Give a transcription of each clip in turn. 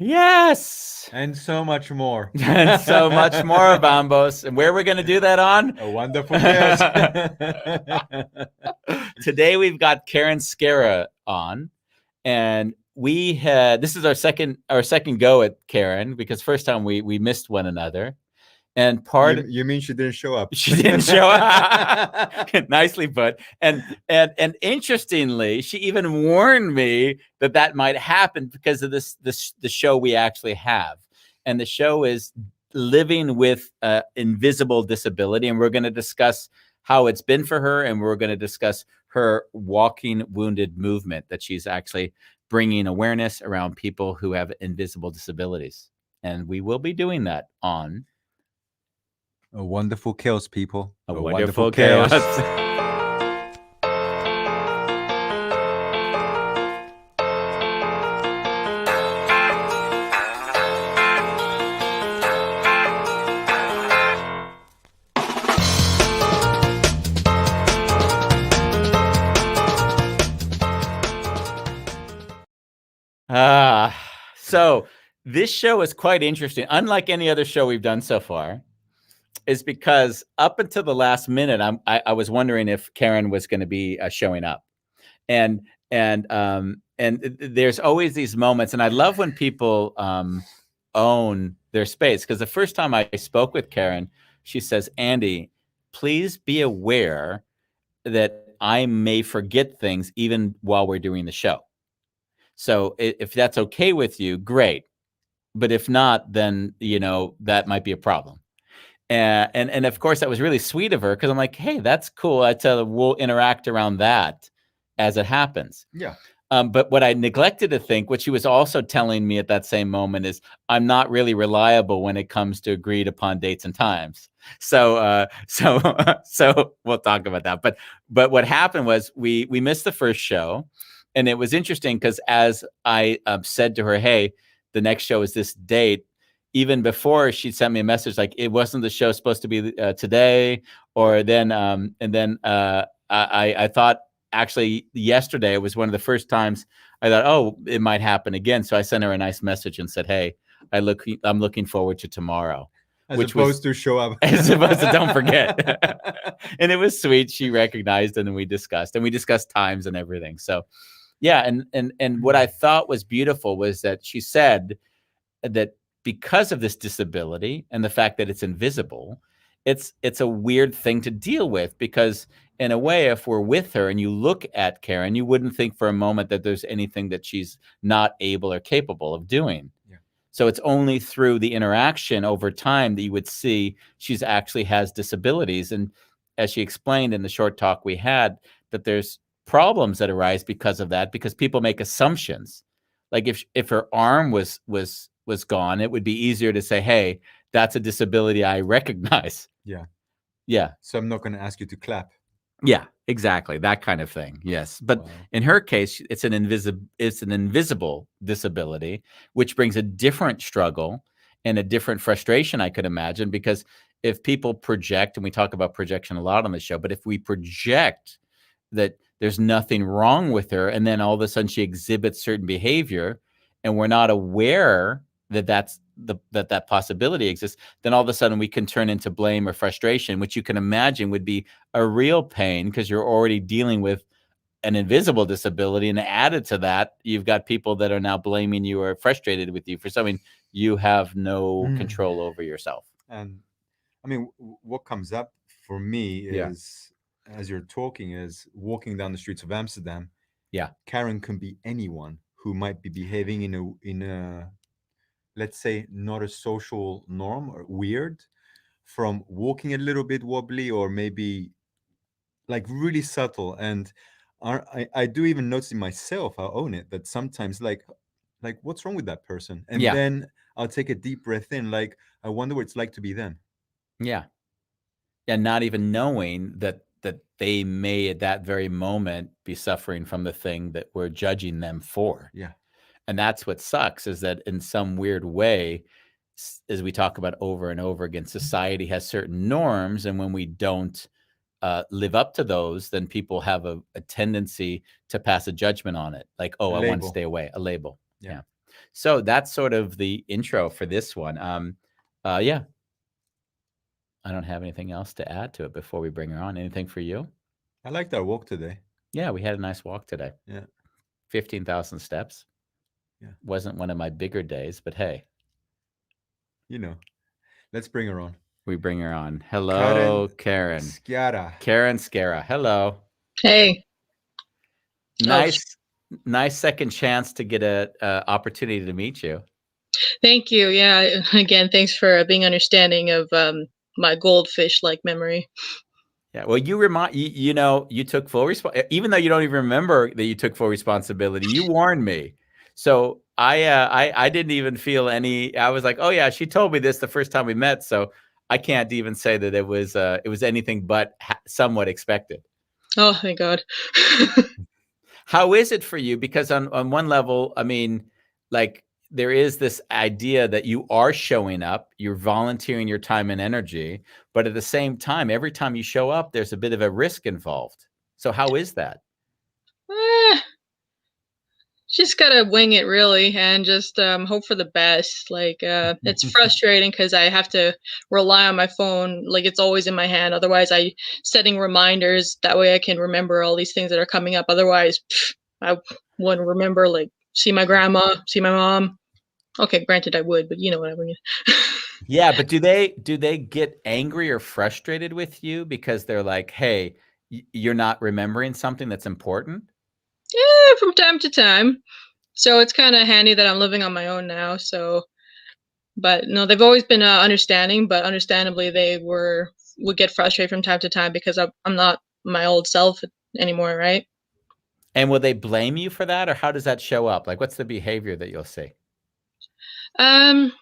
Yes. And so much more. And so much more, Bambos. And where we're going to do that on? A wonderful chaos. Today we've got Karen Skarra on, and we had this is our second go at Karen, because first time we missed one another. And you mean she didn't show up? She didn't show up. Nicely put. And interestingly, she even warned me that might happen because of the show we actually have. And the show is Living with Invisible Disability, and we're going to discuss how it's been for her, and we're going to discuss her Walking Wounded movement that she's actually bringing awareness around people who have invisible disabilities. And we will be doing that on A wonderful chaos, people. A wonderful chaos. So this show is quite interesting. Unlike any other show we've done so far, is because up until the last minute, I was wondering if Karen was going to be showing up, and there's always these moments, and I love when people own their space, because the first time I spoke with Karen, she says, "Andy, please be aware that I may forget things even while we're doing the show. So if that's okay with you, great. But if not, then that might be a problem." And of course, that was really sweet of her, because I'm like, hey, that's cool. I tell her we'll interact around that as it happens. Yeah. But what I neglected to think, what she was also telling me at that same moment, is I'm not really reliable when it comes to agreed upon dates and times. So we'll talk about that. But what happened was we missed the first show, and it was interesting because as I said to her, hey, the next show is this date, even before she sent me a message like, it wasn't the show supposed to be today, or then I thought actually yesterday was one of the first times I thought, oh, it might happen again. So I sent her a nice message and said, hey, I'm looking forward to tomorrow. As opposed to show up. As opposed to don't forget. And it was sweet. She recognized, and then we discussed times and everything. So yeah, and what I thought was beautiful was that she said that because of this disability and the fact that it's invisible, it's a weird thing to deal with, because in a way, if we're with her and you look at Karen, you wouldn't think for a moment that there's anything that she's not able or capable of doing. Yeah. So it's only through the interaction over time that you would see she's actually has disabilities. And as she explained in the short talk we had, that there's problems that arise because of that, because people make assumptions. Like if her arm was gone, it would be easier to say, hey, that's a disability I recognize. Yeah. Yeah. So I'm not going to ask you to clap. Yeah, exactly. That kind of thing. Yes. But in her case, it's an invisible disability, which brings a different struggle and a different frustration, I could imagine, because if people project, and we talk about projection a lot on the show, but if we project that there's nothing wrong with her, and then all of a sudden she exhibits certain behavior, and we're not aware that possibility exists, then all of a sudden we can turn into blame or frustration, which you can imagine would be a real pain, because you're already dealing with an invisible disability, and added to that, you've got people that are now blaming you or frustrated with you for something you have no control over yourself. And I mean, what comes up for me is, as you're talking, is walking down the streets of Amsterdam. Yeah, Karen can be anyone who might be behaving in a let's say not a social norm, or weird, from walking a little bit wobbly, or maybe like really subtle. And I do even notice in myself, I'll own it, that sometimes like what's wrong with that person? And then I'll take a deep breath in, like, I wonder what it's like to be them. Yeah. And not even knowing that they may at that very moment be suffering from the thing that we're judging them for. Yeah. And that's what sucks, is that in some weird way, as we talk about over and over again, society has certain norms, and when we don't live up to those, then people have a tendency to pass a judgment on it, like, oh, I want to stay away, a label. Yeah. So that's sort of the intro for this one. Yeah, I don't have anything else to add to it before we bring her on. Anything for you? I liked our walk today. Yeah, we had a nice walk today. Yeah. 15,000 steps. Yeah. Wasn't one of my bigger days, but hey. You know, let's bring her on. We bring her on. Hello, Karen. Skarra. Karen Skarra. Hello. Hey. Nice second chance to get a opportunity to meet you. Thank you. Yeah. Again, thanks for being understanding of my goldfish-like memory. Yeah. Well, you took full even though you don't even remember that you took full responsibility. You warned me, so I didn't even feel any. I was like, oh yeah, she told me this the first time we met, so I can't even say that it was anything but somewhat expected. Oh, thank God. How is it for you? Because on one level, I mean, like, there is this idea that you are showing up, you're volunteering your time and energy, but at the same time, every time you show up, there's a bit of a risk involved. So how is that? Just gotta wing it, really, and just hope for the best. Like, it's frustrating because I have to rely on my phone. Like, it's always in my hand. Otherwise, I setting reminders. That way I can remember all these things that are coming up. Otherwise, I wouldn't remember, like, see my grandma, see my mom. Okay, granted I would, but you know what I mean. Yeah, but do they get angry or frustrated with you because they're like, hey, you're not remembering something that's important? Yeah, from time to time. So it's kind of handy that I'm living on my own now. So, but no, they've always been understanding, but understandably they would get frustrated from time to time because I'm not my old self anymore, right? And will they blame you for that, or how does that show up? Like, what's the behavior that you'll see? Well,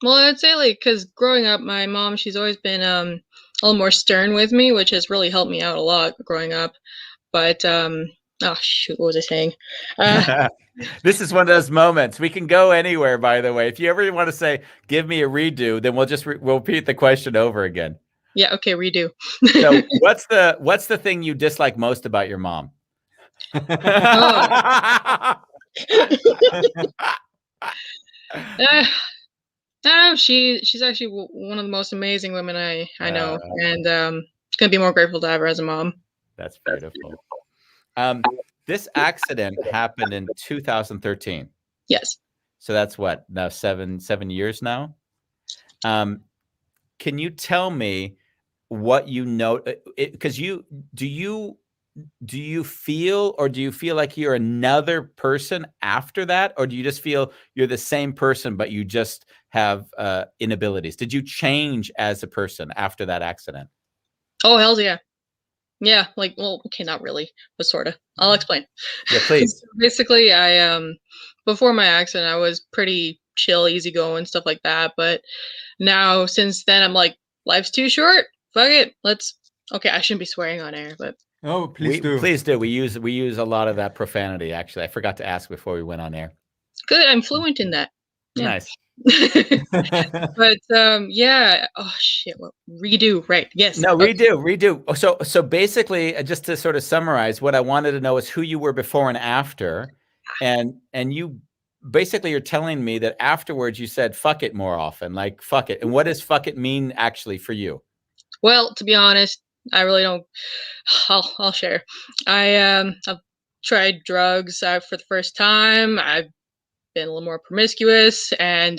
I'd say, like, because growing up, my mom, she's always been a little more stern with me, which has really helped me out a lot growing up. But oh shoot, what was I saying? This is one of those moments. We can go anywhere, by the way. If you ever want to say, give me a redo, then we'll just we'll repeat the question over again. Yeah, okay, redo. So what's the thing you dislike most about your mom? No, she's actually one of the most amazing women I know, and gonna be more grateful to have her as a mom. That's beautiful. This accident happened in 2013. Yes. So that's what, now 7 years now. Can you tell me what you know? Because do you feel like you're another person after that, or do you just feel you're the same person but you just have inabilities? Did you change as a person after that accident? Oh, hell yeah. Yeah, like, well, okay, not really, but sort of. I'll explain. Yeah, please. So basically, I before my accident, I was pretty chill, easygoing, stuff like that. But now, since then, I'm like, life's too short. Fuck it. Okay, I shouldn't be swearing on air, but oh, please do. Please do. We use a lot of that profanity. Actually, I forgot to ask before we went on air. Good, I'm fluent in that. Yeah. Nice. But yeah. Oh shit. Well, redo. Right. Yes. No, redo. So basically, just to sort of summarize, what I wanted to know is who you were before and after, and you basically you're telling me that afterwards you said "fuck it" more often, like "fuck it." And what does "fuck it" mean actually for you? Well, to be honest, I really don't. I'll share. I've tried drugs for the first time. I've been a little more promiscuous, and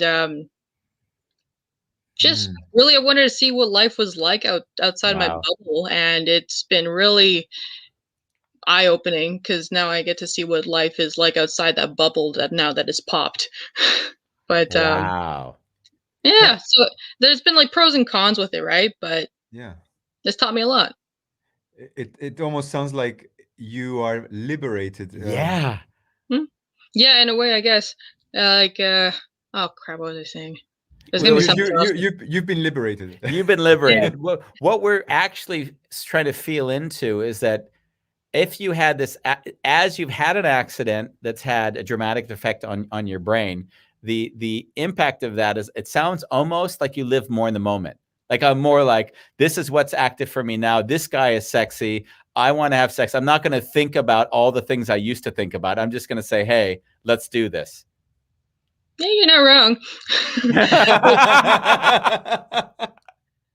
just really I wanted to see what life was like outside my bubble, and it's been really eye-opening because now I get to see what life is like outside that bubble that is popped. But wow. Yeah, so there's been like pros and cons with it, right? But yeah, it's taught me a lot. It almost sounds like you are liberated. Yeah. Yeah, in a way, I guess. Oh crap, what was I saying? There's well, gonna be something you've been liberated. You've been liberated. Yeah. What we're actually trying to feel into is that if you had this, as you've had an accident that's had a dramatic effect on your brain, the impact of that is, it sounds almost like you live more in the moment. Like, I'm more like, this is what's active for me now. This guy is sexy. I want to have sex. I'm not going to think about all the things I used to think about. I'm just going to say, hey, let's do this. Yeah, you're not wrong.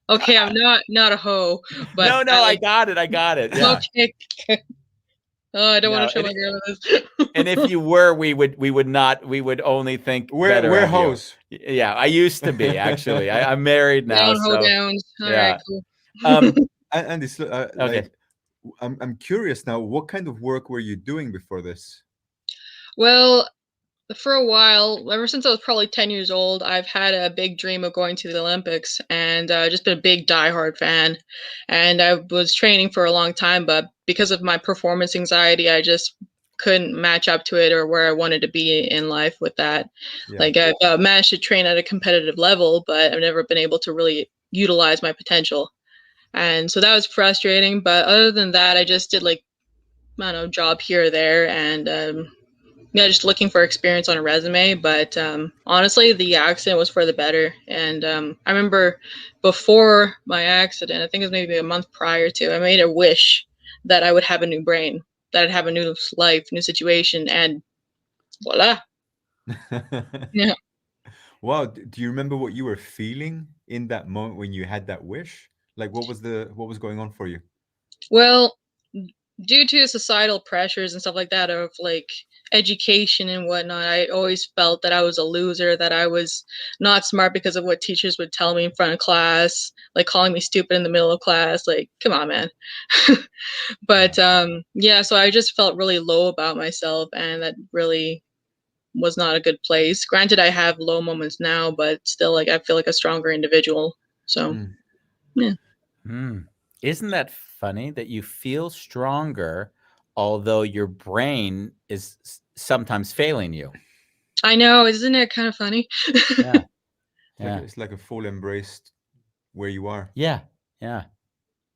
Okay, I'm not a hoe, but No, I got it. I got it. Yeah. okay. Oh, I don't want No, to show my girl this. and if you were, we would only think better we're of you. hoes. Yeah, I used to be actually. I'm married now, Down, hoe so downs. All right, yeah. cool. And this, Okay. like, I'm curious now. What kind of work were you doing before this? Well, for a while, ever since I was probably 10 years old, I've had a big dream of going to the Olympics and just been a big diehard fan. And I was training for a long time, but because of my performance anxiety, I just couldn't match up to it or where I wanted to be in life with that. Yeah. Like I've managed to train at a competitive level, but I've never been able to really utilize my potential. And so that was frustrating. But other than that, I just did like, I don't know, job here or there and yeah, just looking for experience on a resume. But honestly, the accident was for the better. And I remember before my accident, I think it was maybe a month prior to, I made a wish that I would have a new brain, that I'd have a new life, new situation, and voila. Yeah. Wow. Do you remember what you were feeling in that moment when you had that wish? Like, what was going on for you? Well, due to societal pressures and stuff like that of like education and whatnot, I always felt that I was a loser, that I was not smart because of what teachers would tell me in front of class, like calling me stupid in the middle of class. Like, come on, man. But yeah, so I just felt really low about myself, and that really was not a good place. Granted, I have low moments now, but still, like, I feel like a stronger individual. So, Mm. yeah. Isn't that funny that you feel stronger, although your brain is sometimes failing you? I know, isn't it kind of funny? Yeah. It's like a full embrace where you are. Yeah. Yeah.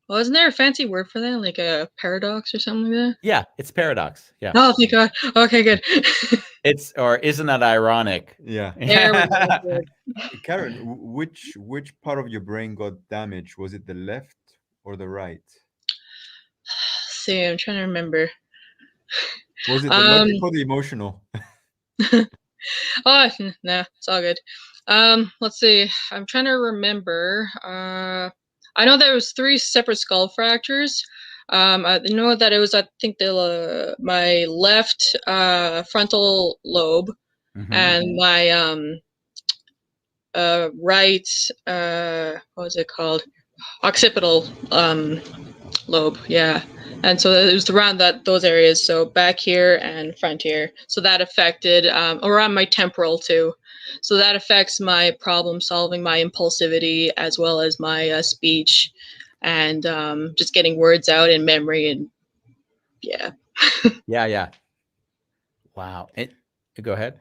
Well, isn't there a fancy word for that? Like a paradox or something like that? Yeah. It's paradox. Yeah. Oh, thank God. Okay, good. Or isn't that ironic? Yeah. There we go. Karen, which part of your brain got damaged? Was it the left or the right? See, I'm trying to remember. Was it the Um, logic or the emotional? oh, nah, it's all good. Let's see. I'm trying to remember. I know there was 3 separate skull fractures. I know that it was, I think, the my left frontal lobe and my right what was it called? Occipital lobe, yeah. And so it was around those areas, so back here and front here. So that affected around my temporal too. So that affects my problem solving, my impulsivity, as well as my speech, and just getting words out in memory. And yeah. Yeah. Yeah. Wow. Go ahead.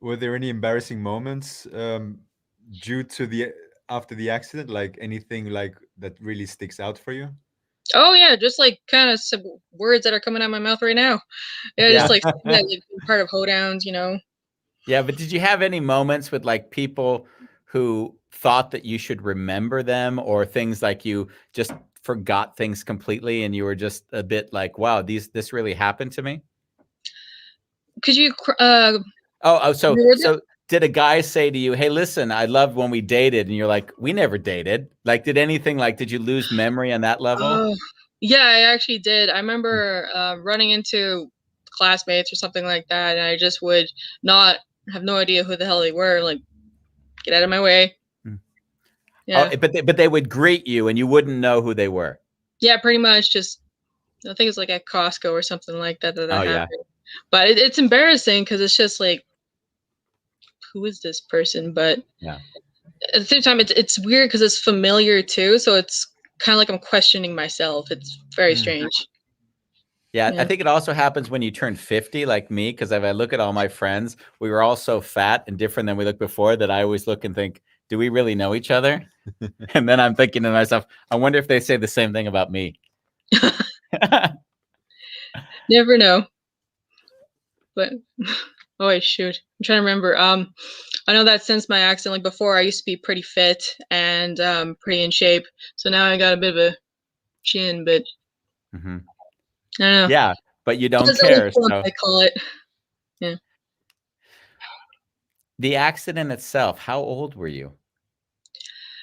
Were there any embarrassing moments due to the after the accident? Like anything like that really sticks out for you? Oh yeah, just like kind of some words that are coming out of my mouth right now. Yeah, just Yeah. like that, like part of hoedowns, you know. Yeah. But did you have any moments with like people who thought that you should remember them, or things like you just forgot things completely and you were just a bit like, wow, this really happened to me? Could you So reword that? did a guy say to you, "Hey, listen, I loved when we dated," and you're like, "We never dated." Like, did you lose memory on that level? Oh, yeah, I actually did. I remember running into classmates or something like that, and I just would not have no idea who the hell they were. Like, get out of my way. Mm. Oh, Yeah, but they would greet you, and you wouldn't know who they were. yeah, pretty much. Just I think it's like at Costco or something like that Oh yeah, happened. But it's embarrassing because it's just like, who is this person? But yeah, at the same time, it's weird because it's familiar too. So it's kind of like I'm questioning myself. It's very Mm. strange. yeah. I Yeah. think it also happens when you turn 50, like me, because if I look at all my friends, we were all so fat and different than we looked before that I always look and think, do we really know each other? And then I'm thinking to myself, I wonder if they say the same thing about me. Never know. But oh wait, shoot. I'm trying to remember. I know that since my accident, like before, I used to be pretty fit and pretty in shape. So now I got a bit of a chin, but Mhm. I don't know. Yeah, but you don't Puzzle care. plump, So I call it. Yeah. The accident itself, how old were you?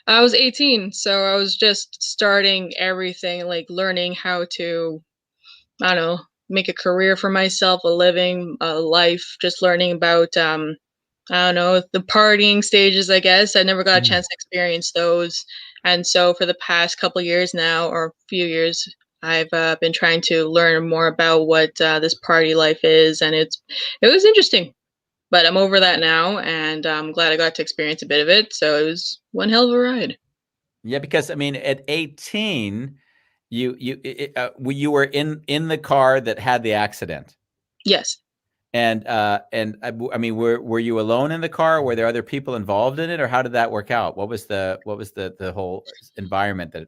I was 18, so I was just starting everything, like learning how to, I don't know, make a career for myself, a living, a life, just learning about, I don't know, the partying stages, I guess. I never got a Mm. chance to experience those. And so for the past couple years now, or few years, I've been trying to learn more about what this party life is, and it was interesting. But I'm over that now, and I'm glad I got to experience a bit of it. So it was one hell of a ride. Yeah, because I mean, at 18, you were in the car that had the accident. Yes. And I mean, were you alone in the car? Were there other people involved in it, or how did that work out? What was the whole environment that?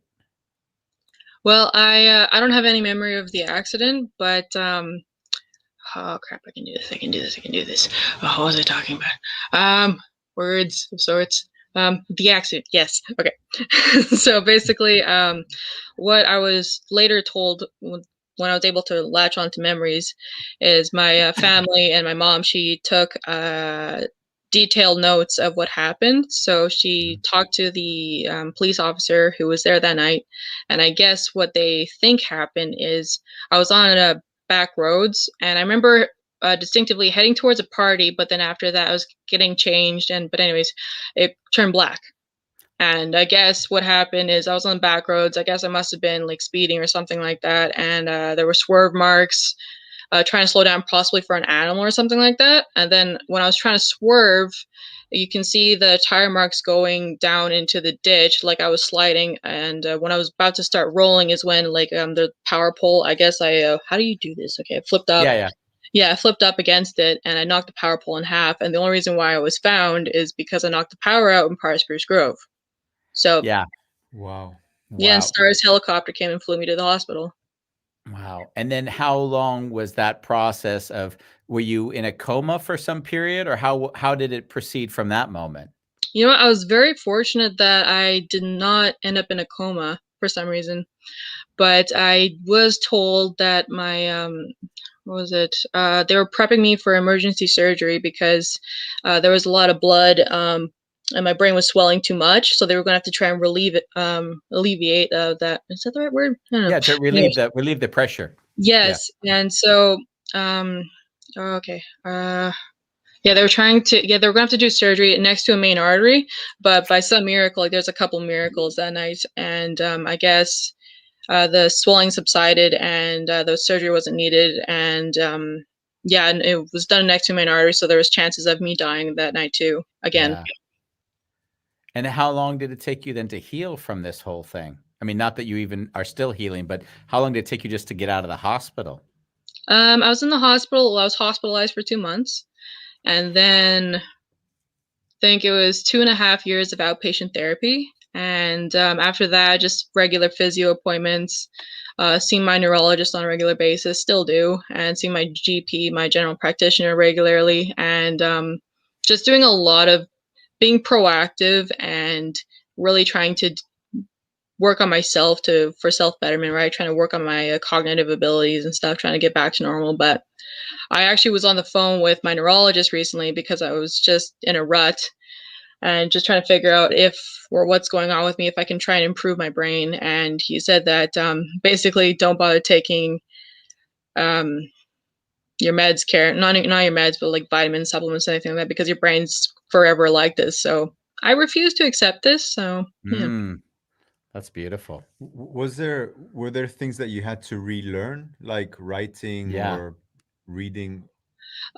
Well, I don't have any memory of the accident, but oh crap, I can do this. I can do this. I can do this. Oh, what was I talking about? Words of sorts. The accident. Yes. Okay. So basically, what I was later told when I was able to latch onto memories is my family and my mom. She took detailed notes of what happened. So she talked to the police officer who was there that night, and I guess what they think happened is I was on a back roads, and I remember distinctively heading towards a party, but then after that I was getting changed, and but anyways, it turned black. And I guess what happened is I was on the back roads. I guess I must have been like speeding or something like that, and there were swerve marks, trying to slow down possibly for an animal or something like that. And then when I was trying to swerve, you can see the tire marks going down into the ditch like I was sliding. And when I was about to start rolling is when like the power pole, I guess how do you do this? Okay, I flipped up. Yeah, yeah, Yeah, I flipped up against it and I knocked the power pole in half. And the only reason why I was found is because I knocked the power out in Par Spruce Grove. So yeah. Wow. yeah, and Wow, Star's helicopter came and flew me to the hospital. wow. And then how long was that process of? Were you in a coma for some period, or how did it proceed from that moment? You know what? I was very fortunate that I did not end up in a coma for some reason, but I was told that my what was it? They were prepping me for emergency surgery because there was a lot of blood, and my brain was swelling too much, so they were going to have to try and alleviate that. Is that the right word? I don't know. Yeah, to Anyways, relieve the pressure. Yeah. yes, and so okay. Yeah, they were trying to. Yeah, they were going to have to do surgery next to a main artery, but by some miracle, like there's a couple miracles that night, and I guess the swelling subsided, and the surgery wasn't needed, and yeah, and it was done next to a main artery, so there was chances of me dying that night too. Again, Yeah. And how long did it take you then to heal from this whole thing? I mean, not that you even are still healing, but how long did it take you just to get out of the hospital? I was in the hospital. I was hospitalized for 2 months, and then think it was 2.5 years of outpatient therapy. And after that, just regular physio appointments, seeing my neurologist on a regular basis, still do, and seeing my GP, my general practitioner regularly, and just doing a lot of being proactive and really trying to work on myself to for self betterment, right? Trying to work on my cognitive abilities and stuff, trying to get back to normal. But I actually was on the phone with my neurologist recently because I was just in a rut and just trying to figure out if or what's going on with me, if I can try and improve my brain. And he said that basically don't bother taking um, your meds, not your meds, but like vitamins, supplements, anything like that, because your brain's forever like this. So I refuse to accept this. So yeah. Mm, that's beautiful. Were there things that you had to relearn, like writing Yeah. or reading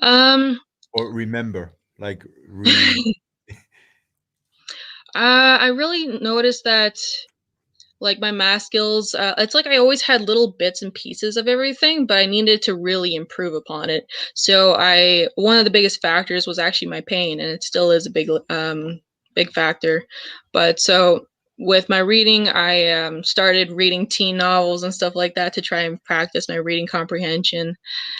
Um, or remember, like re? I really noticed that like my math skills, it's like I always had little bits and pieces of everything, but I needed to really improve upon it. So I one of the biggest factors was actually my pain, and it still is a big factor. But so with my reading, I started reading teen novels and stuff like that to try and practice my reading comprehension.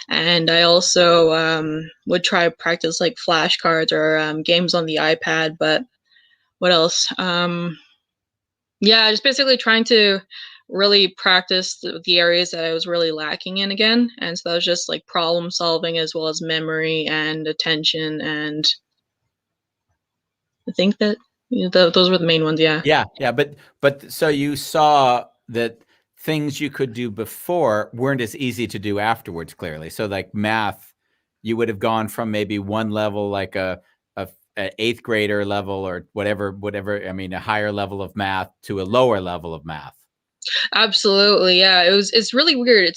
And I also would try to practice like flashcards or games on the iPad. But what else? Yeah, just basically trying to really practice the areas that I was really lacking in again. And so that was just like problem solving as well as memory and attention and I think that those were the main ones. Yeah. Yeah. But so you saw that things you could do before weren't as easy to do afterwards, clearly. So like math, you would have gone from maybe one level, like a eighth grader level or whatever, I mean, a higher level of math to a lower level of math. Absolutely. Yeah. It's really weird.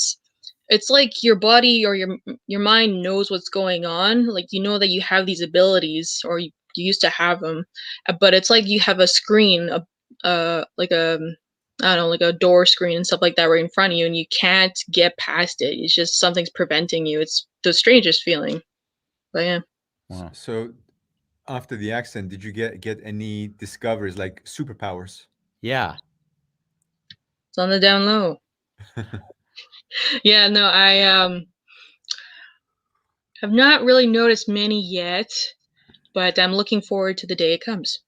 It's like your body or your mind knows what's going on. Like, you know that you have these abilities, or you used to have them, but it's like you have a screen, like a, I don't know, like a door screen and stuff like that right in front of you, and you can't get past it. It's just something's preventing you. It's the strangest feeling. But yeah. Wow. So after the accident, did you get any discoveries like superpowers? Yeah. It's on the down low. Yeah, no, I have not really noticed many yet, but I'm looking forward to the day it comes.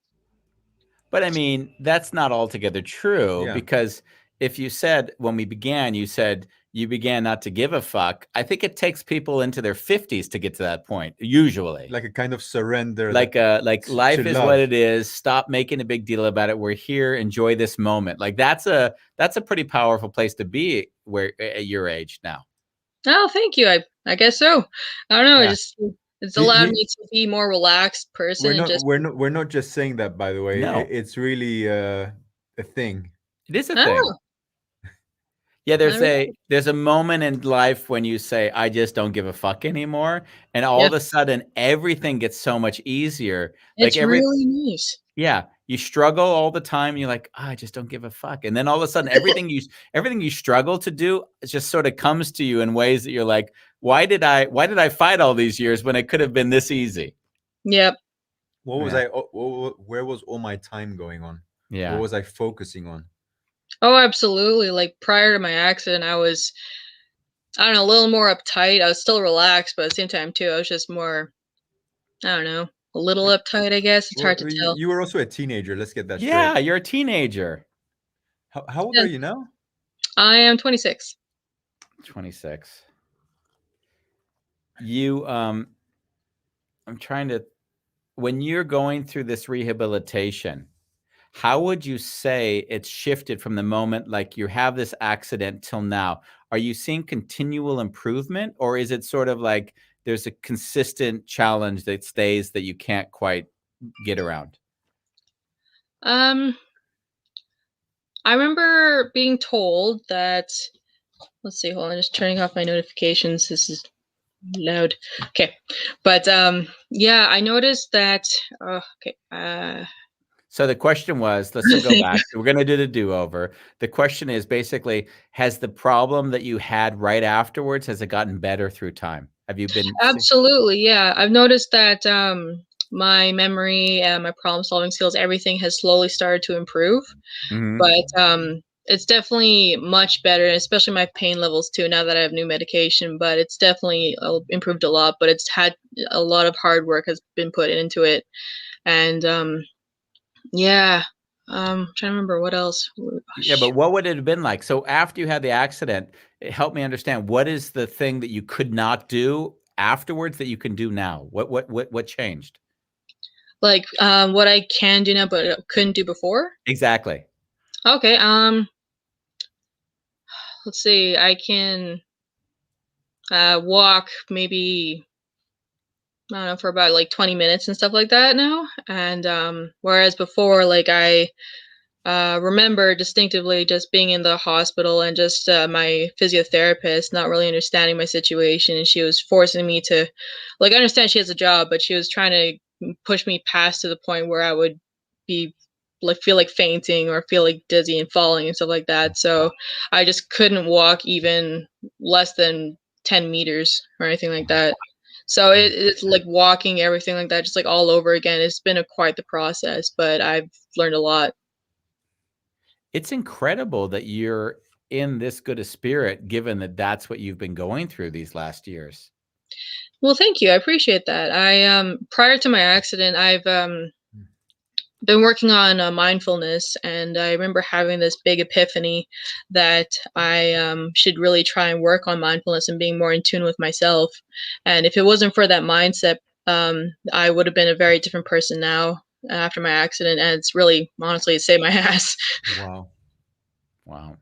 But I mean, that's not altogether true, Yeah. because if you said when we began, you said you began not to give a fuck. I think it takes people into their 50s to get to that point, usually. Like a kind of surrender. Like to life is love. what it is. Stop making a big deal about it. We're here. Enjoy this moment. Like that's a pretty powerful place to be where at your age now. Oh, thank you. I guess so. I don't know. Yeah. It's You- allowed you- me to be more relaxed person and just. We're not just saying that, by the way. No. It's really a thing. It is a Oh, thing. Yeah, really? there's a moment in life when you say, I just don't give a fuck anymore. And all Yeah. of a sudden everything gets so much easier. It's really nice. Yeah, you struggle all the time. You're like, I just don't give a fuck. And then all of a sudden everything you struggle to do, it just sort of comes to you in ways that you're like, why did I fight all these years when it could have been this easy? Yep. What was Yeah. where was all my time going on? Yeah. What was I focusing on? Oh, absolutely. Like prior to my accident, I was, I don't know, a little more uptight. I was still relaxed, but at the same time too, I was just more, I don't know, a little uptight, I guess. It's hard to tell. You were also a teenager. Let's get that Yeah, straight. you're a teenager. How old Yeah. are you now? I am 26. 26. You I'm trying to, when you're going through this rehabilitation, how would you say it's shifted from the moment like you have this accident till now? Are you seeing continual improvement, or is it sort of like there's a consistent challenge that stays that you can't quite get around? I remember being told that, let's see, hold on, just turning off my notifications. This is loud. Okay. But yeah, I noticed that okay. So the question was, let's still go back. We're going to do the do-over. The question is basically, has the problem that you had right afterwards, has it gotten better through time? Have you been? Absolutely, yeah. I've noticed that my memory and my problem-solving skills, everything has slowly started to improve. Mhm. But it's definitely much better, especially my pain levels too, now that I have new medication. But it's definitely improved a lot, but it's had a lot of hard work has been put into it. And yeah, trying to remember what else. Yeah, but what would it have been like? So after you had the accident, help me understand, what is the thing that you could not do afterwards that you can do now? What changed? Like what I can do now but couldn't do before? Exactly. Okay, let's see. I can walk maybe, I don't know, for about like 20 minutes and stuff like that now. And whereas before, like I remember distinctively just being in the hospital and just my physiotherapist not really understanding my situation, and she was forcing me to, like, I understand she has a job, but she was trying to push me past to the point where I would be like feel like fainting or feel like dizzy and falling and stuff like that. So I just couldn't walk even less than 10 meters or anything like that. So it's like walking, everything like that, just like all over again. It's been quite the process, but I've learned a lot. It's incredible that you're in this good a spirit, given that that's what you've been going through these last years. Well, thank you. I appreciate that. I prior to my accident, I've been working on mindfulness, and I remember having this big epiphany that I should really try and work on mindfulness and being more in tune with myself. And if it wasn't for that mindset, I would have been a very different person now. after my accident, and it's really honestly saved my ass. Wow. Wow.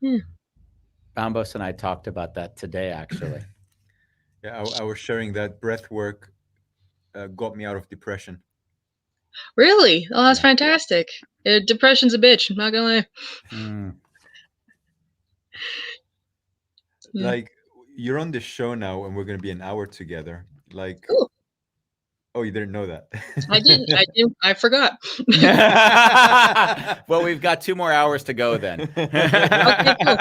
Yeah. Bambos and I talked about that today, actually. Yeah, I was sharing that breath work got me out of depression. Really? Oh, that's Yeah. fantastic. Depression's a bitch. I'm not gonna lie. Mm. Mm. Like, you're on this show now, and we're gonna be an hour together. Like, Cool. oh, you didn't know that? I didn't. I didn't. I forgot. Well, we've got 2 more hours to go then. Okay, cool.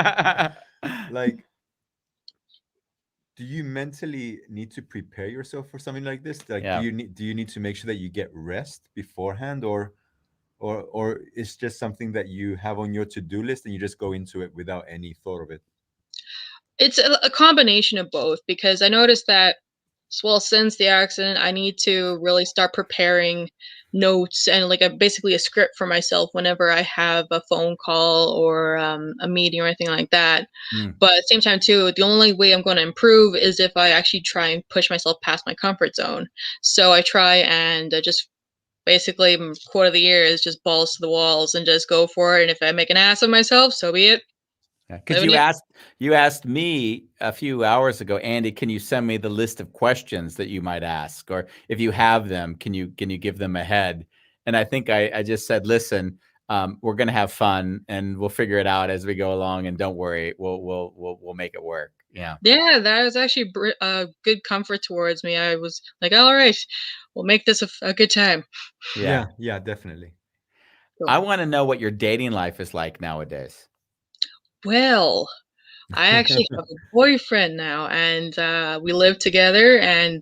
Like, do you mentally need to prepare yourself for something like this? Like, Yeah. do you need to make sure that you get rest beforehand, or it's just something that you have on your to-do list and you just go into it without any thought of it? It's a combination of both, because I noticed that, well, since the accident, I need to really start preparing notes and like basically a script for myself whenever I have a phone call or a meeting or anything like that. Mm. But at the same time, too, the only way I'm going to improve is if I actually try and push myself past my comfort zone. So I try and just basically, quote of the year is just balls to the walls and just go for it. And if I make an ass of myself, so be it. Because Living it. you asked me a few hours ago, Andy, can you send me the list of questions that you might ask, or if you have them, can you give them ahead? And I think I just said, listen, we're gonna have fun and we'll figure it out as we go along, and don't worry, we'll make it work. Yeah. Yeah, that was actually good comfort towards me. I was like, all right, we'll make this a good time. Yeah. Yeah, definitely. I want to know what your dating life is like nowadays. Well, I actually have a boyfriend now, and we live together, and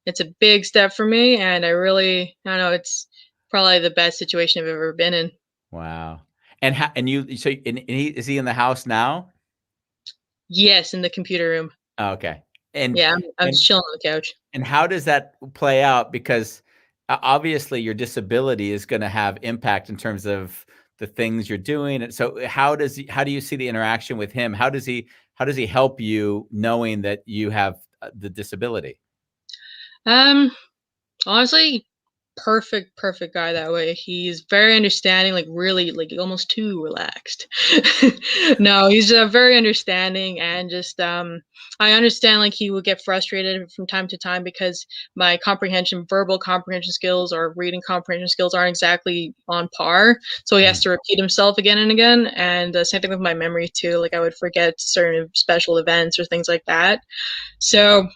it's a big step for me. And I don't know, it's probably the best situation I've ever been in. Wow. And how, and you so and is he in the house now? Yes, in the computer room. Oh, okay. And Yeah, I'm and just chilling on the couch. And how does that play out? Because obviously your disability is going to have impact in terms of the things you're doing. And so how do you see the interaction with him? How does he help you knowing that you have the disability? Um, Honestly, perfect guy that way. He's very understanding, like really, like almost too relaxed. No, he's very understanding, and just I understand like he would get frustrated from time to time because my verbal comprehension skills or reading comprehension skills aren't exactly on par. So he has Mm. to repeat himself again and again. And same thing with my memory too. Like I would forget certain special events or things like that. So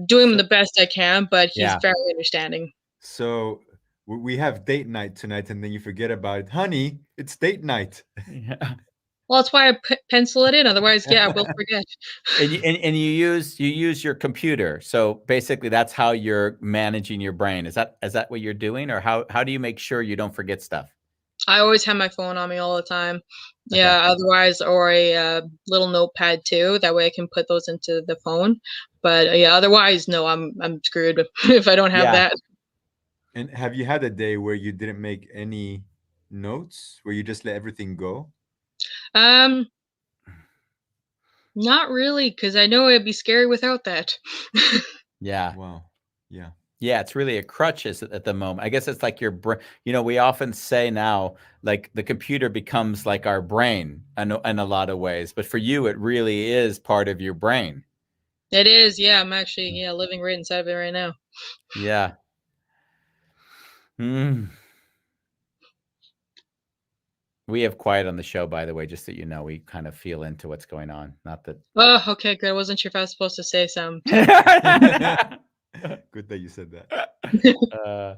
doing So, the best I can, but he's Yeah. very understanding. so we have date night tonight, and then you forget about it. Honey, it's date night. Yeah. Well, that's why I pencil it in. Otherwise, yeah, I will forget. And you use your computer. So basically that's how you're managing your brain. Is that what you're doing, or how do you make sure you don't forget stuff? I always have my phone on me all the time. Okay. Yeah, otherwise, or a little notepad too. That way, I can put those into the phone. But yeah, otherwise, no, I'm screwed if I don't have Yeah. that. And have you had a day where you didn't make any notes, where you just let everything go? Um, Not really, because I know it'd be scary without that. Yeah. Wow. Yeah. Yeah, it's really a crutch at the moment. I guess it's like your brain. We often say now, like the computer becomes like our brain in a lot of ways. But for you, it really is part of your brain. It is, yeah. I'm actually living right inside of it right now. Yeah. Mm. We have quiet on the show, by the way, just that you know, we kind of feel into what's going on. Not that. Oh, okay, good. I wasn't sure if I was supposed to say something. Good that you said that. uh,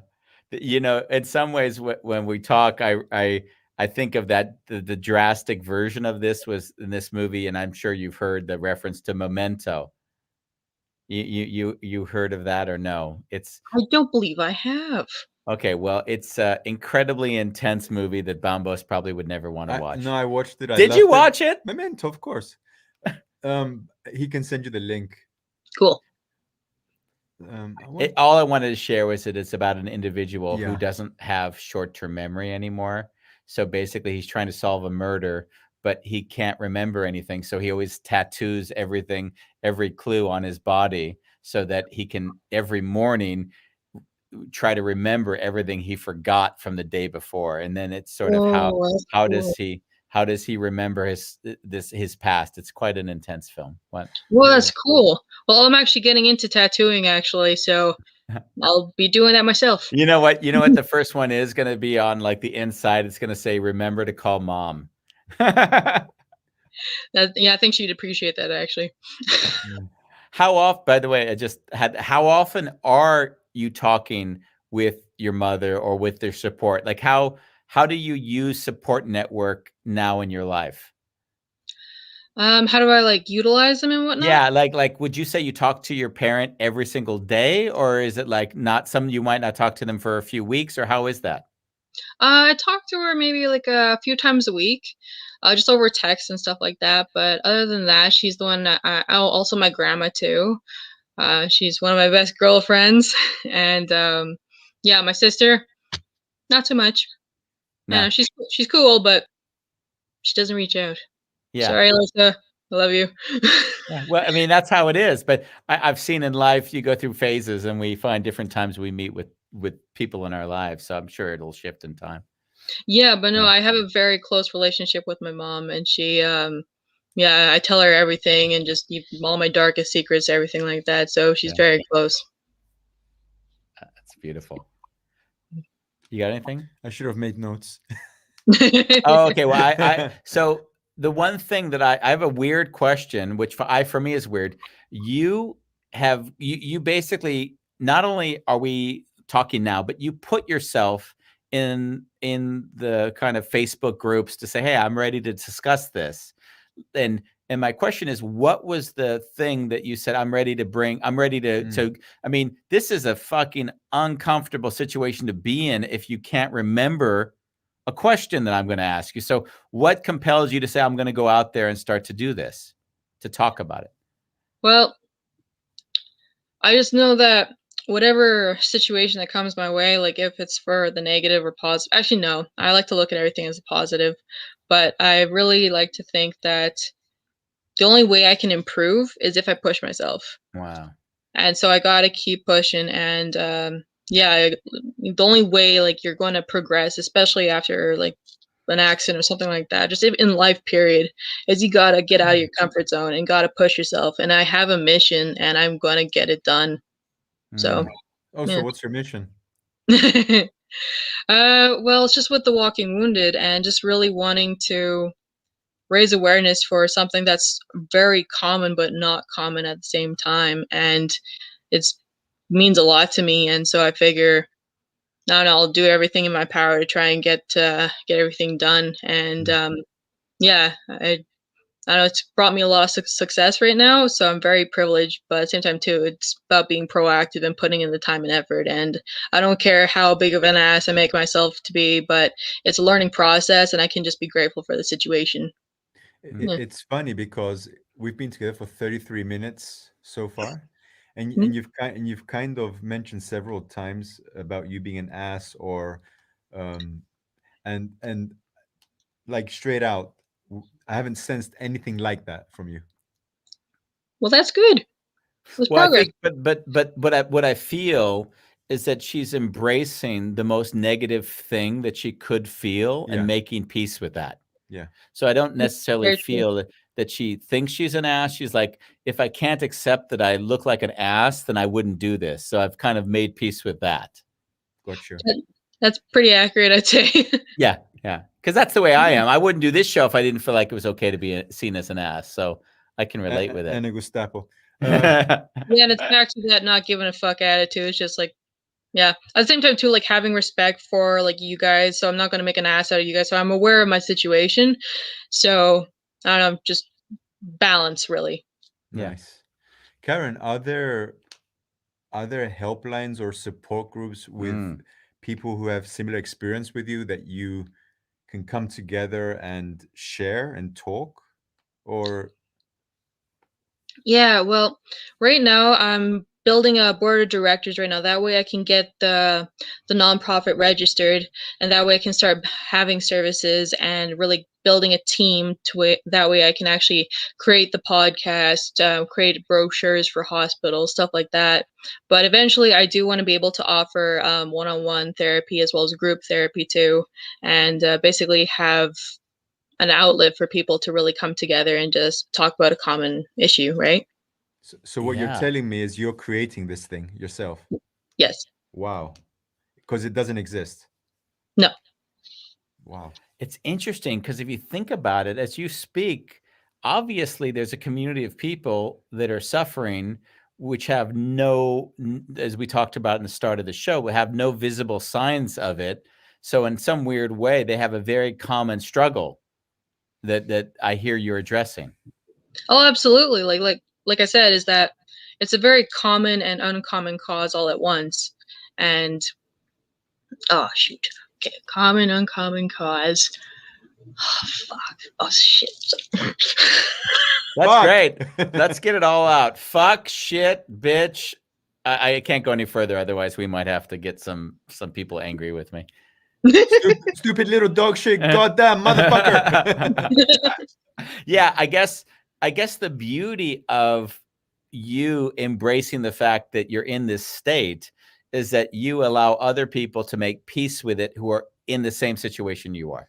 in some ways, when we talk, I think of that the drastic version of this was in this movie, and I'm sure you've heard the reference to Memento. You heard of that or no? It's I don't believe I have. okay. Well, it's an incredibly intense movie that Bambos probably would never want to watch. No, I watched it. I Did you loved watch it? Memento, of course. He can send you the link. Cool. All I wanted to share was that it's about an individual who Yeah. doesn't have short-term memory anymore. So basically, he's trying to solve a murder, but he can't remember anything. So he always tattoos everything, every clue on his body, so that he can every morning try to remember everything he forgot from the day before, and then it's sort of Oh, that's how cool. does he remember his past. It's quite an intense film. What? Well, Yeah. that's cool. Well, I'm actually getting into tattooing actually, so I'll be doing that myself. You know what? You know what the first one is going to be on, like, the inside. It's going to say, "Remember to call mom." Yeah, I think she'd appreciate that actually. How often, by the way, how often are you talking with your mother or with their support? Like, how do you use support network now in your life? How do I like utilize them and whatnot? Yeah, like would you say you talk to your parent every single day, or is it like not some you might not talk to them for a few weeks, or how is that? I talk to her maybe like a few times a week, just over text and stuff like that. But other than that, she's the one that also my grandma too. She's one of my best girlfriends, and yeah, my sister, not so much. No. She's cool, but she doesn't reach out. Yeah. Sorry, Alyssa, I love you. Yeah. Well, I mean, that's how it is. But I've seen in life you go through phases, and we find different times we meet with people in our lives. So I'm sure it'll shift in time. Yeah, but no, Yeah. I have a very close relationship with my mom, and she, yeah, I tell her everything and just all my darkest secrets, everything like that. So she's Yeah. very close. That's beautiful. You got anything? I should have made notes. Oh, okay. Well, so the one thing that I have a weird question, which for me is weird. You basically, not only are we talking now, but you put yourself in the kind of Facebook groups to say, "Hey, I'm ready to discuss this." And my question is, what was the thing that you said, I'm ready to I mean, this is a fucking uncomfortable situation to be in if you can't remember a question that I'm going to ask you. So what compels you to say, I'm going to go out there and start to do this, to talk about it? Well, I just know that whatever situation that comes my way, like if it's for the negative or positive, actually, no, I like to look at everything as a positive, but I really like to think that the only way I can improve is if I push myself. Wow. And so I gotta keep pushing. And yeah, the only way like you're going to progress, especially after like an accident or something like that, just in life, period, is you gotta get out of your comfort zone and gotta push yourself. And I have a mission, and I'm gonna get it done. So Also, yeah. what's your mission? Well, it's just with the Walking Wounded, and just really wanting to raise awareness for something that's very common but not common at the same time, and it's means a lot to me. And so I figure now I'll do everything in my power to try and get everything done. And yeah, I know it's brought me a lot of success right now, so I'm very privileged. But at the same time, too, it's about being proactive and putting in the time and effort. And I don't care how big of an ass I make myself to be, but it's a learning process, and I can just be grateful for the situation. Yeah. It's funny because we've been together for 33 minutes so far, and Mhm. you've kind of mentioned several times about you being an ass, or um and like straight out, I haven't sensed anything like that from you. Well, that's good. There's Well, I progress. think, but what I feel is that she's embracing the most negative thing that she could feel and Yeah, making peace with that. yeah. So I don't necessarily Very true. feel that she thinks she's an ass. She's like, if I can't accept that I look like an ass, then I wouldn't do this. So I've kind of made peace with that. Got you. That's pretty accurate, I'd say. Yeah, yeah. Because that's the way I am. I wouldn't do this show if I didn't feel like it was okay to be seen as an ass. So I can relate with it. And a Gestapo. Yeah, and it's back to that not giving a fuck attitude. It's just like, yeah. At the same time, too, like having respect for like you guys. So I'm not gonna make an ass out of you guys. So I'm aware of my situation. So I don't know, just balance, really. Yeah. Nice. Karen, are there helplines or support groups with Mm. people who have similar experience with you that you can come together and share and talk? Or Yeah, well, right now I'm building a board of directors right now. That way I can get the nonprofit registered, and that way I can start having services and really building a team that way I can actually create the podcast, create brochures for hospitals, stuff like that. But eventually I do want to be able to offer one-on-one therapy as well as group therapy too, and basically have an outlet for people to really come together and just talk about a common issue, right? So what you're Yeah. telling me is you're creating this thing yourself. Yes. Wow. Because it doesn't exist. No. Wow. It's interesting because if you think about it, as you speak, obviously there's a community of people that are suffering, which have no, as we talked about in the start of the show, have no visible signs of it. So in some weird way, they have a very common struggle that I hear you're addressing. Oh, absolutely. Like I said, is that it's a very common and uncommon cause all at once. And oh shoot. Okay, common, uncommon cause. Oh fuck. Oh shit. That's Fuck. great. Let's get it all out. Fuck, shit, bitch. I can't go any further, otherwise we might have to get some people angry with me. Stupid little dog shit. Goddamn motherfucker. Yeah, I guess the beauty of you embracing the fact that you're in this state is that you allow other people to make peace with it who are in the same situation you are.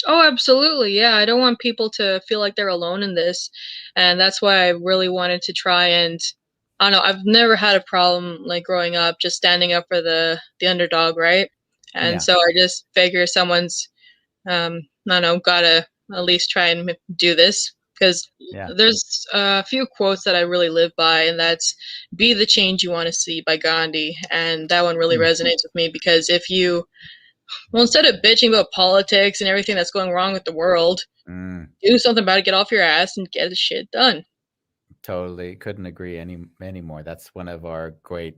Oh, absolutely. Yeah, I don't want people to feel like they're alone in this. And that's why I really wanted to try and I don't know, I've never had a problem like growing up just standing up for the underdog, right? And Yeah. so I just figure someone's I don't know, gotta at least try and do this because Yeah. there's a few quotes that I really live by, and that's "Be the change you want to see" by Gandhi, and that one really resonates with me because if you, well, instead of bitching about politics and everything that's going wrong with the world, do something about it, get off your ass, and get the shit done. Totally, couldn't agree any more. That's one of our great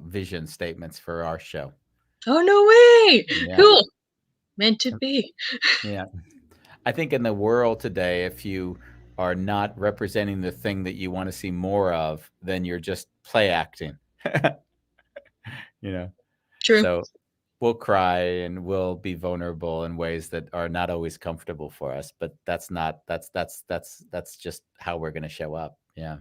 vision statements for our show. Oh no way! Yeah. Cool, meant to be. Yeah. I think in the world today, if you are not representing the thing that you want to see more of, then you're just play acting. You know. True. So we'll cry and we'll be vulnerable in ways that are not always comfortable for us, but that's just how we're going to show up. Yeah.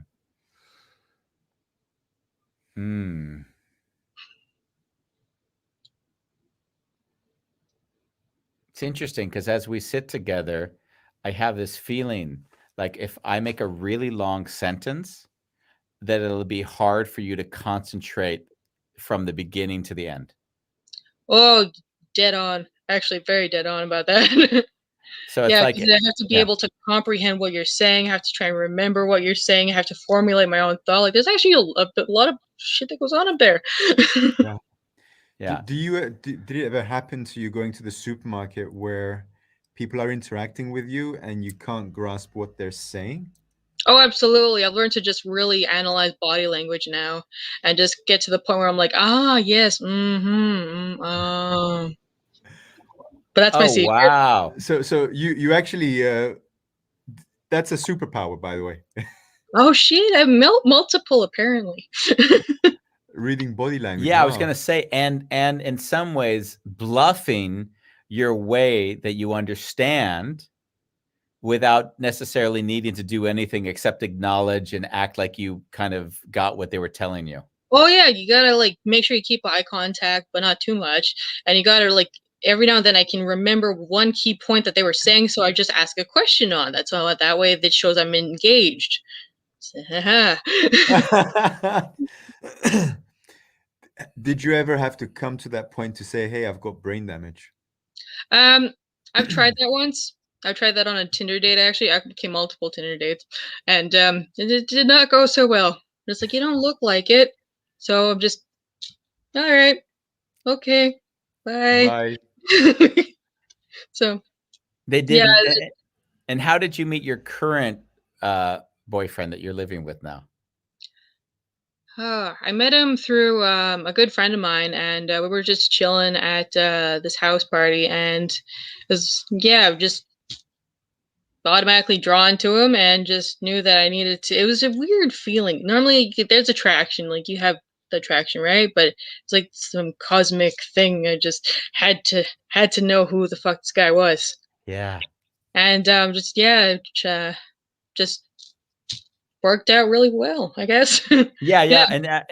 It's interesting because as we sit together, I have this feeling like if I make a really long sentence, that it'll be hard for you to concentrate from the beginning to the end. Oh, dead on. Actually, very dead on about that. So it's yeah, like, because I have to be able to comprehend what you're saying. I have to try and remember what you're saying. I have to formulate my own thought. Like, there's actually a lot of shit that goes on up there. Yeah. Yeah. Did it ever happen to you going to the supermarket where people are interacting with you and you can't grasp what they're saying? Oh, absolutely. I've learned to just really analyze body language now and just get to the point where I'm like, ah, yes, but that's my secret. Wow. So you actually that's a superpower, by the way. Oh shit, I have multiple apparently. Reading body language. Yeah, wow. I was gonna say, and in some ways, bluffing your way that you understand without necessarily needing to do anything except acknowledge and act like you kind of got what they were telling you. Oh yeah, you gotta like make sure you keep eye contact, but not too much. And you gotta like every now and then I can remember one key point that they were saying, so I just ask a question on that. So that way that shows I'm engaged. Did you ever have to come to that point to say, "Hey, I've got brain damage"? I've tried that once. I tried that on a Tinder date actually. I became multiple Tinder dates, and it did not go so well. It's like you don't look like it, so I'm just all right, okay, bye. Bye. So They yeah, didn't. And how did you meet your current boyfriend that you're living with now? I met him through a good friend of mine, and we were just chilling at this house party, and it was just automatically drawn to him and just knew that I needed to. It was a weird feeling. Normally, there's attraction, like you have the attraction, right? But it's like some cosmic thing. I just had to know who the fuck this guy was, Yeah. and just yeah, just worked out really well, I guess. Yeah, Yeah. yeah,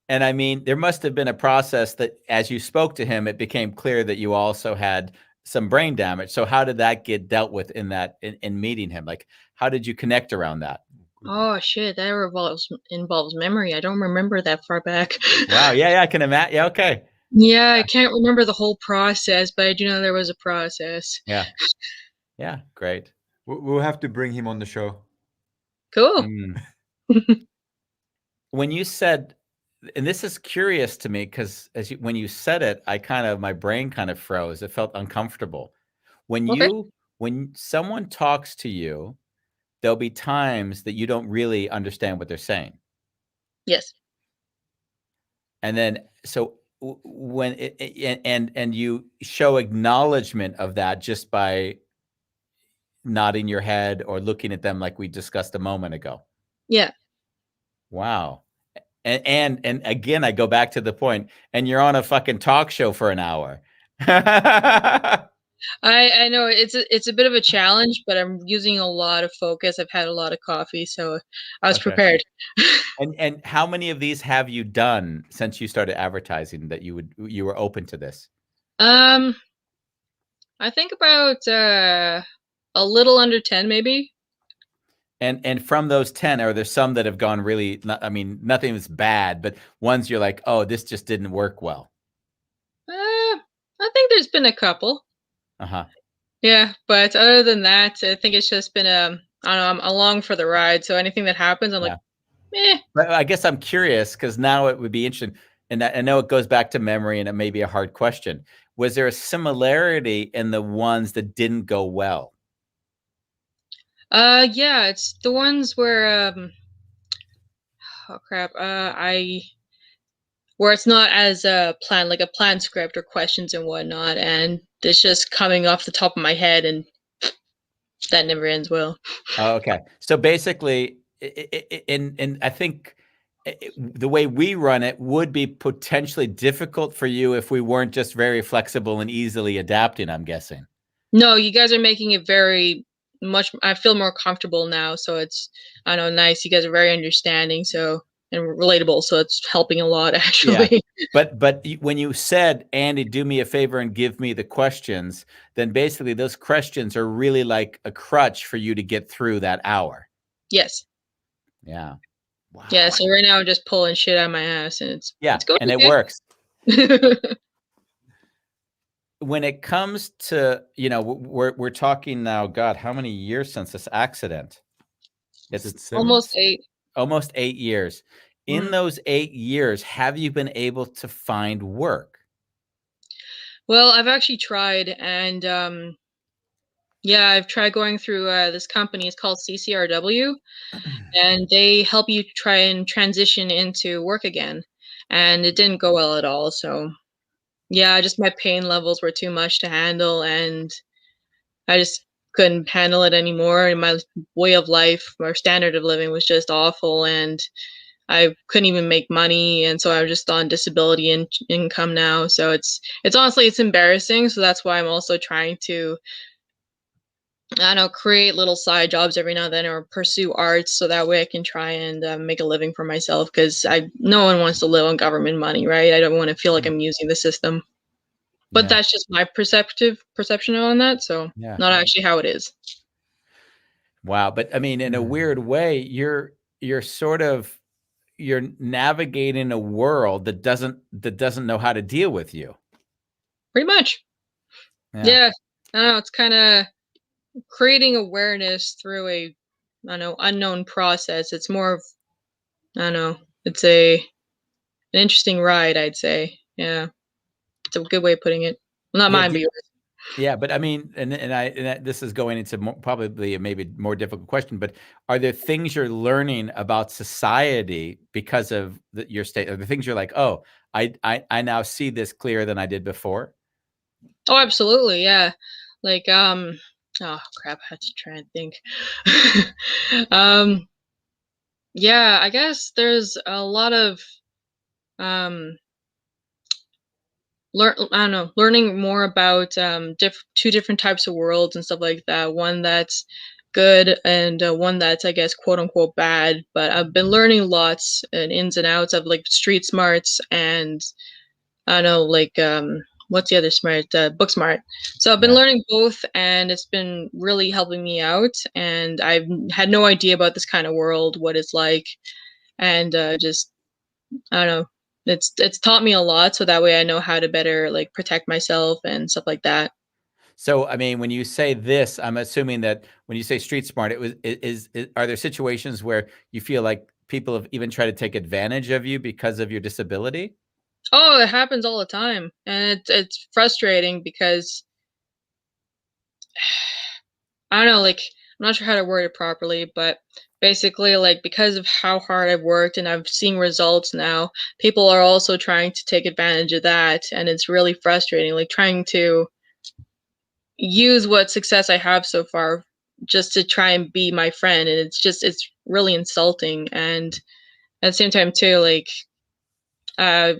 and I mean, there must have been a process that as you spoke to him, it became clear that you also had some brain damage. So how did that get dealt with in meeting him? Like, how did you connect around that? Oh shit, that involves memory. I don't remember that far back. Wow. Yeah, yeah, I can imagine. Yeah, okay. Yeah, I can't remember the whole process, but I do know there was a process. Yeah. Yeah, great. We'll have to bring him on the show. Cool. Mm. When you said, and this is curious to me because when you said it, my brain kind of froze. It felt uncomfortable. Okay. When someone talks to you, there'll be times that you don't really understand what they're saying. Yes. And then, so when and you show acknowledgement of that just by nodding your head or looking at them like we discussed a moment ago. Yeah. Wow. And again, I go back to the point, and you're on a fucking talk show for an hour. I know it's a bit of a challenge, but I'm using a lot of focus. I've had a lot of coffee, so I was Okay. prepared. And how many of these have you done since you started advertising that you were open to this? I think about a little under 10 maybe. And from those 10, are there some that have gone really, I mean, nothing was bad, but ones you're like, oh, this just didn't work well? I think there's been a couple. Uh-huh. Yeah, but other than that, I think it's just been I don't know, I'm along for the ride. So anything that happens, I'm Yeah. like, eh. But I guess I'm curious because now it would be interesting. And I know it goes back to memory and it may be a hard question. Was there a similarity in the ones that didn't go well? Yeah, it's the ones where oh crap, where it's not as planned, like a planned script or questions and whatnot, and it's just coming off the top of my head, and that never ends well. Oh, okay. So basically, and I think the way we run it would be potentially difficult for you if we weren't just very flexible and easily adapting, I'm guessing. No, you guys are making it very much. I feel more comfortable now, so it's I don't know, nice. You guys are very understanding, so and relatable, so it's helping a lot actually. Yeah. But when you said, Andy, do me a favor and give me the questions, then basically those questions are really like a crutch for you to get through that hour. Yes. Yeah. Wow. Yeah. So right now I'm just pulling shit out of my ass, and it's going and okay. It works. When it comes to, we're talking now, God, how many years since this accident? It's almost 8. Almost 8 years. In those 8 years, have you been able to find work? Well, I've actually tried, and yeah, I've tried going through this company. It's called CCRW, and they help you try and transition into work again. And it didn't go well at all. So yeah, just my pain levels were too much to handle, and I just couldn't handle it anymore. And my way of life, my standard of living was just awful, and I couldn't even make money, and so I'm just on disability income now. So it's honestly it's embarrassing. So that's why I'm also trying to I don't know, create little side jobs every now and then, or pursue arts, so that way I can try and make a living for myself. Because no one wants to live on government money, right? I don't want to feel like I'm using the system. But that's just my perception on that. So not actually how it is. Wow, but I mean, in a weird way, you're navigating a world that doesn't know how to deal with you. Pretty much. Yeah. I don't know. It's kind of creating awareness through a, I don't know, unknown process. It's more of, I don't know. It's an interesting ride, I'd say. Yeah, it's a good way of putting it. Well, not mine, but yours. Yeah, but I mean, this is going into probably a maybe more difficult question, but are there things you're learning about society because of your state? Are the things you're like, oh, I now see this clearer than I did before? Oh, absolutely, yeah. Like, Oh crap! I had to try and think. um, yeah, I guess there's a lot of um I don't know, learning more about two different types of worlds and stuff like that. One that's good and one that's, I guess, quote unquote bad. But I've been learning lots and ins and outs of like street smarts and I don't know, like what's the other smart? Book smart. So I've been Yeah. learning both, and it's been really helping me out. And I've had no idea about this kind of world, what it's like, and just I don't know. It's taught me a lot, so that way I know how to better like protect myself and stuff like that. So, I mean, when you say this, I'm assuming that when you say street smart, are there situations where you feel like people have even tried to take advantage of you because of your disability? Oh, it happens all the time, and it's frustrating because I don't know, like I'm not sure how to word it properly, but basically, like because of how hard I've worked and I've seen results now, people are also trying to take advantage of that, and it's really frustrating. Like trying to use what success I have so far just to try and be my friend, and it's really insulting. And at the same time too, like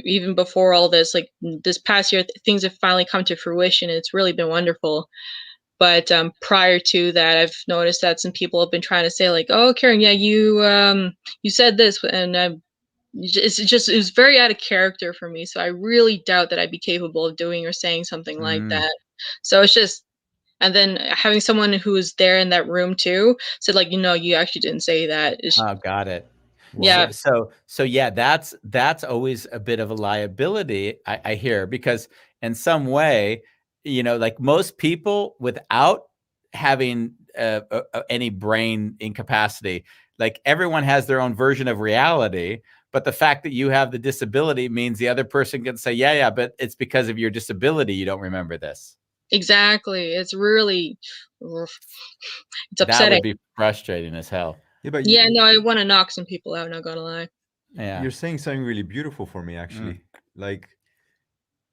even before all this, like this past year, things have finally come to fruition. It's really been wonderful. But prior to that, I've noticed that some people have been trying to say like, "Oh, Karen, yeah, you said this," and it was very out of character for me. So I really doubt that I'd be capable of doing or saying something like Mm. that. So it's just, and then having someone who was there in that room too said like, you actually didn't say that. Oh, got it. Yeah, Wow. So yeah, that's always a bit of a liability, I hear, because in some way, like most people without having any brain incapacity, like everyone has their own version of reality. But the fact that you have the disability means the other person can say, yeah, but it's because of your disability you don't remember this. exactly. It's really, oof, it's That upsetting. would be frustrating as hell. Yeah, but Yeah, no, I want to knock some people out. Not gonna lie. Yeah. you're saying something really beautiful for me, Mm. actually. Like,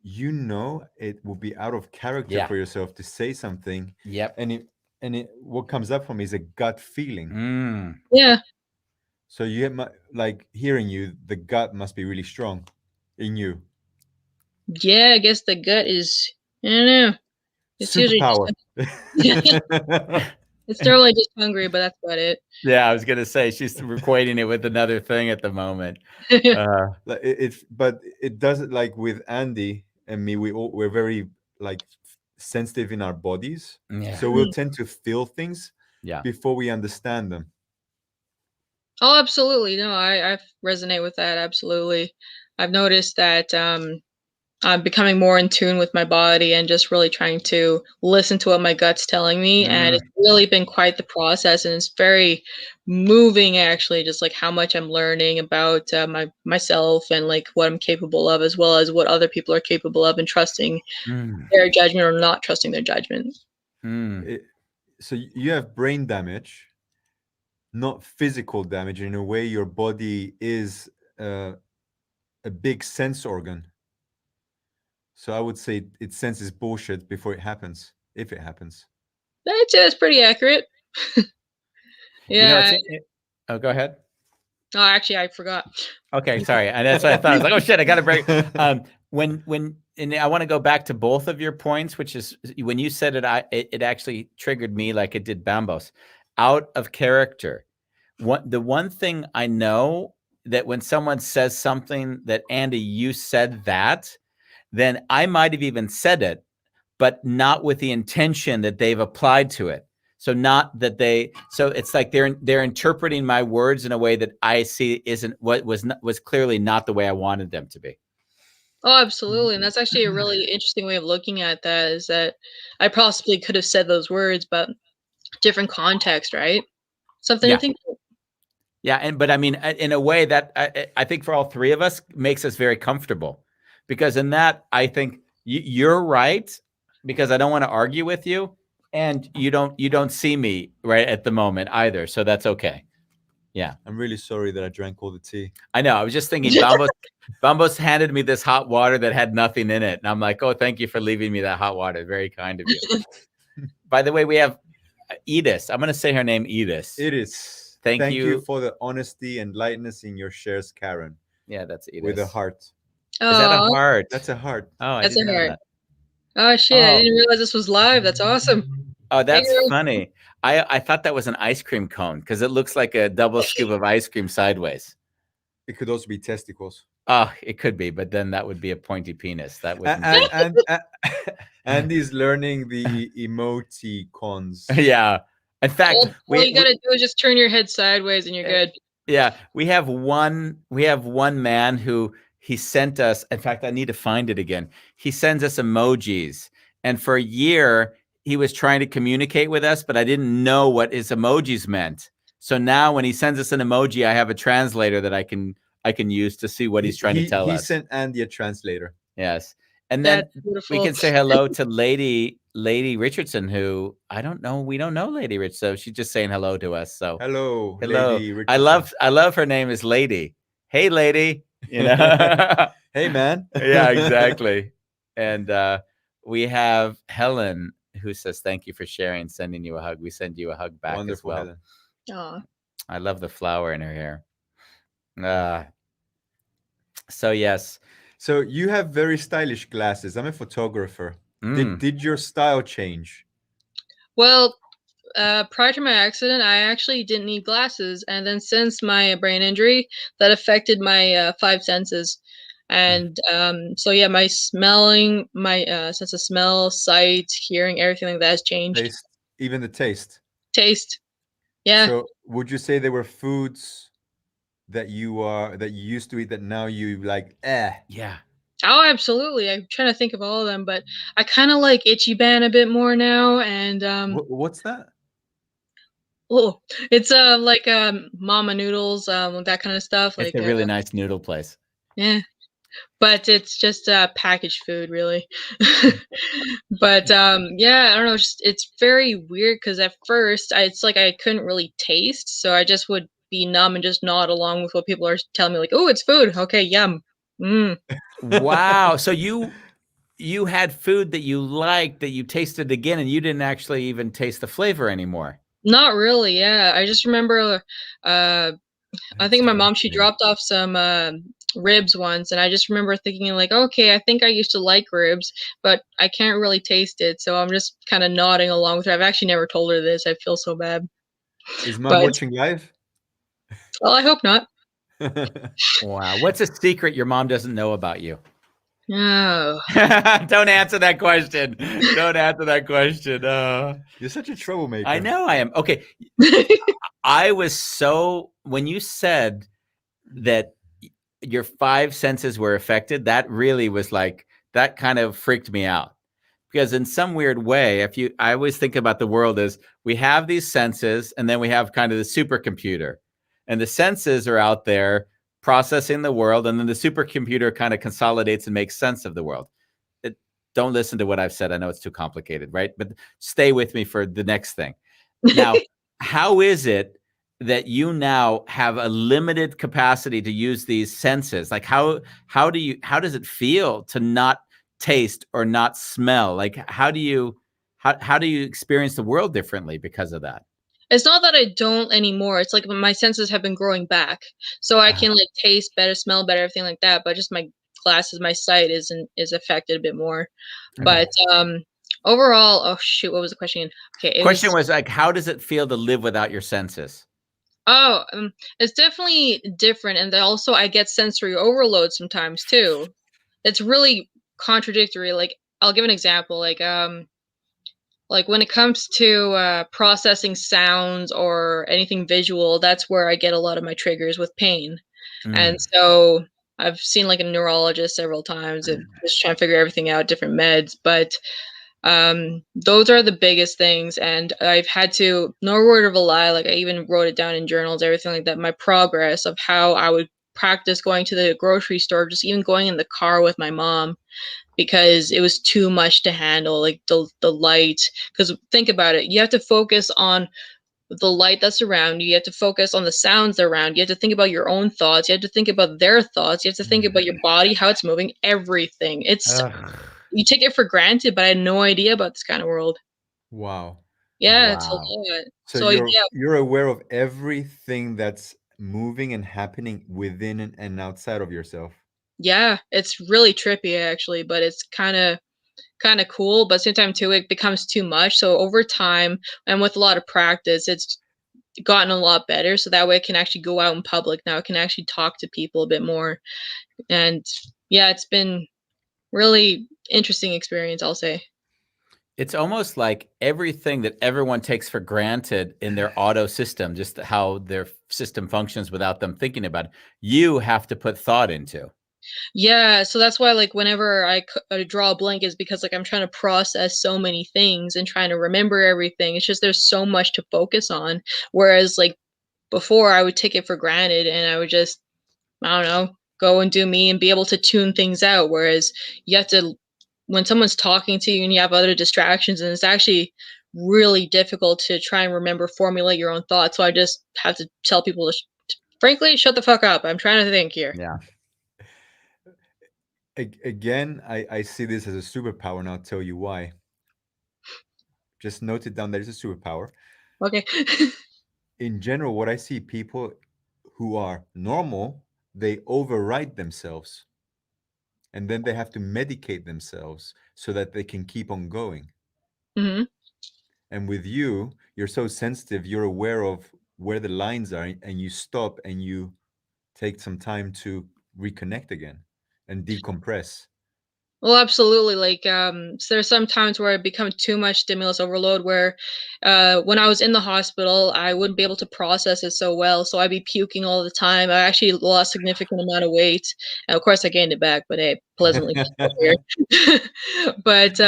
it would be out of character Yeah. for yourself to say something, Yep. and what comes up for me is a gut feeling. Mm. Yeah, So you have like hearing you, the gut must be really strong in you. yeah. I guess the gut is. I don't know. It's usually Superpower. just. It's normally just hungry, but that's about it. Yeah, I was gonna say she's equating it with another thing at the moment. Like but it doesn't, like with Andy and me, we're very like sensitive in our bodies, Yeah. so we'll tend to feel things Yeah. before we understand them. Oh, absolutely. No, I resonate with that. Absolutely. I've noticed that I'm becoming more in tune with my body and just really trying to listen to what my gut's telling me. And Mm. it's really been quite the process, and it's very moving, actually, just like how much I'm learning about myself and like what I'm capable of, as well as what other people are capable of, and trusting Mm. their judgment or not trusting their judgment. Mm. So you have brain damage, not physical damage. In a way, your body is a big sense organ. So I would say it senses bullshit before it happens, if it happens. I'd say that's pretty accurate. It's Yeah. oh, go ahead. Oh, actually, I forgot. Okay, sorry. And that's what I thought. I was like, oh shit, I gotta break. And I want to go back to both of your points, which is when you said it, it actually triggered me like it did Bambos. Out of character. The one thing I know that when someone says something that, Andy, you said that, then I might have even said it, but not with the intention that they've applied to it. So not that so it's like they're interpreting my words in a way that I see isn't what was clearly not the way I wanted them to be. Oh, absolutely. And that's actually a really interesting way of looking at that, is that I possibly could have said those words, but different context, right? Something to Yeah. think of. Yeah. But I mean, in a way that I think for all three of us makes us very comfortable, because in that, I think you're right, because I don't want to argue with you, and you don't see me right at the moment either. So that's okay. Yeah. I'm really sorry that I drank all the tea. I know. I was just thinking, Bambos handed me this hot water that had nothing in it. And I'm like, oh, thank you for leaving me that hot water. Very kind of you. By the way, we have Edith. I'm going to say her name, Edith. It is. Thank you you. for the honesty and lightness in your shares, Karen. Yeah, that's Edith. With a heart. Is that a Oh, heart? That's a heart. Oh, I that's a didn't know heart. that. Oh shit! I Oh. didn't realize this was live. That's awesome. Oh, that's girl. funny. I thought that was an ice cream cone because it looks like a double scoop of ice cream sideways. It could also be testicles. Oh, it could be, but then that would be a pointy penis. That would. And Andy's learning the emoticons. Yeah. In fact, all you gotta do is just turn your head sideways and you're good. Yeah, we have one man who he sent us. In fact, I need to find it again. He sends us emojis, and for a year he was trying to communicate with us, but I didn't know what his emojis meant. So now, when he sends us an emoji, I have a translator that I can use to see what he's trying to tell us. He sent Andy a translator. Yes, and then we can say hello to Lady Richardson, who I don't know. We don't know Lady Rich, so she's just saying hello to us. So hello. Lady Richardson. I love her name is Lady. Hey, Lady. You know. Hey, man. Yeah, exactly. And we have Helen, who says thank you for sharing, sending you a hug. We send you a hug back. Wonderful, as well. Helen. Aww. I love the flower in her hair. So yes. So you have very stylish glasses. I'm a photographer. Did your style change? Well, prior to my accident, I actually didn't need glasses, and then since my brain injury, that affected my 5 senses. And so yeah, my smelling, my sense of smell, sight, hearing, everything like that has changed. Taste, even the taste. Taste. Yeah. So would you say there were foods that you used to eat that now you like? Yeah. Oh, absolutely. I'm trying to think of all of them, but I kind of like Ichiban a bit more now. And what's that? Oh, it's like mama noodles, that kind of stuff. It's a really nice noodle place. Yeah, but it's just packaged food, really. But yeah, I don't know. It's very weird because at first it's like I couldn't really taste, so I just would be numb and just nod along with what people are telling me, like, "Oh, it's food. Okay, yum." Wow. So you had food that you liked that you tasted again, and you didn't actually even taste the flavor anymore. Not really. Yeah, I just remember. I think my mom, she dropped off some ribs once, and I just remember thinking like, okay, I think I used to like ribs, but I can't really taste it, so I'm just kind of nodding along with her. I've actually never told her this. I feel so bad. Is Mom watching live? Well, I hope not. Wow. What's a secret your mom doesn't know about you? No. Don't answer that question. Don't answer that question. You're such a troublemaker. I know I am. Okay. I was so, when you said that your 5 senses were affected, that really was like, that kind of freaked me out. Because in some weird way, I always think about the world as we have these senses and then we have kind of the supercomputer. And the senses are out there processing the world, and then the supercomputer kind of consolidates and makes sense of the world. Don't listen to what I've said. I know it's too complicated, right? But stay with me for the next thing. Now, how is it that you now have a limited capacity to use these senses? Like how does it feel to not taste or not smell? Like how do you experience the world differently because of that? It's not that I don't anymore. It's like my senses have been growing back, so I can like taste better, smell better, everything like that. But just my glasses, my sight is affected a bit more. But overall, oh shoot, what was the question? Okay, question was like, how does it feel to live without your senses? Oh, it's definitely different, and then also I get sensory overload sometimes too. It's really contradictory. Like I'll give an example. Like when it comes to processing sounds or anything visual, that's where I get a lot of my triggers with pain. And so I've seen like a neurologist several times and just trying to figure everything out, different meds. But those are the biggest things. And I've had to, no word of a lie, like I even wrote it down in journals, everything like that, my progress of how I would practice going to the grocery store, just even going in the car with my mom, because it was too much to handle, like the light. Because think about it, you have to focus on the light that's around you. You have to focus on the sounds around you. You have to think about your own thoughts. You have to think about their thoughts. You have to think about your body, how it's moving, everything. It's you take it for granted, but I had no idea about this kind of world. Wow. Yeah, it's a Wow. lot. So So yeah, you're aware of everything that's moving and happening within and outside of yourself. yeah, it's really trippy actually, but it's kind of cool, but at the same time too, it becomes too much. So over time and with a lot of practice, it's gotten a lot better. So that way I can actually go out in public now. I can actually talk to people a bit more. And yeah, it's been really interesting experience, I'll say. It's almost like everything that everyone takes for granted in their auto system, just how their system functions without them thinking about it, you have to put thought into. Yeah, so that's why like whenever I draw a blank is because like I'm trying to process so many things and trying to remember everything. It's just there's so much to focus on. Whereas like before I would take it for granted and I would just I don't know, go and do me and be able to tune things out. Whereas you have to, when someone's talking to you and you have other distractions, and it's actually really difficult to try and remember, formulate your own thoughts. So I just have to tell people to, frankly, shut the fuck up. I'm trying to think here. Yeah. Again, I see this as a superpower, and I'll tell you why. Just note it down that it's a superpower. Okay. In general, what I see people who are normal, they override themselves and then they have to medicate themselves so that they can keep on going. hmm And with you, you're so sensitive, you're aware of where the lines are and you stop and you take some time to reconnect again and decompress. Well, absolutely. Like, so there's some times where I become too much stimulus overload where, when I was in the hospital, I wouldn't be able to process it so well. So I'd be puking all the time. I actually lost significant amount of weight. And of course I gained it back, but hey, pleasantly here. But,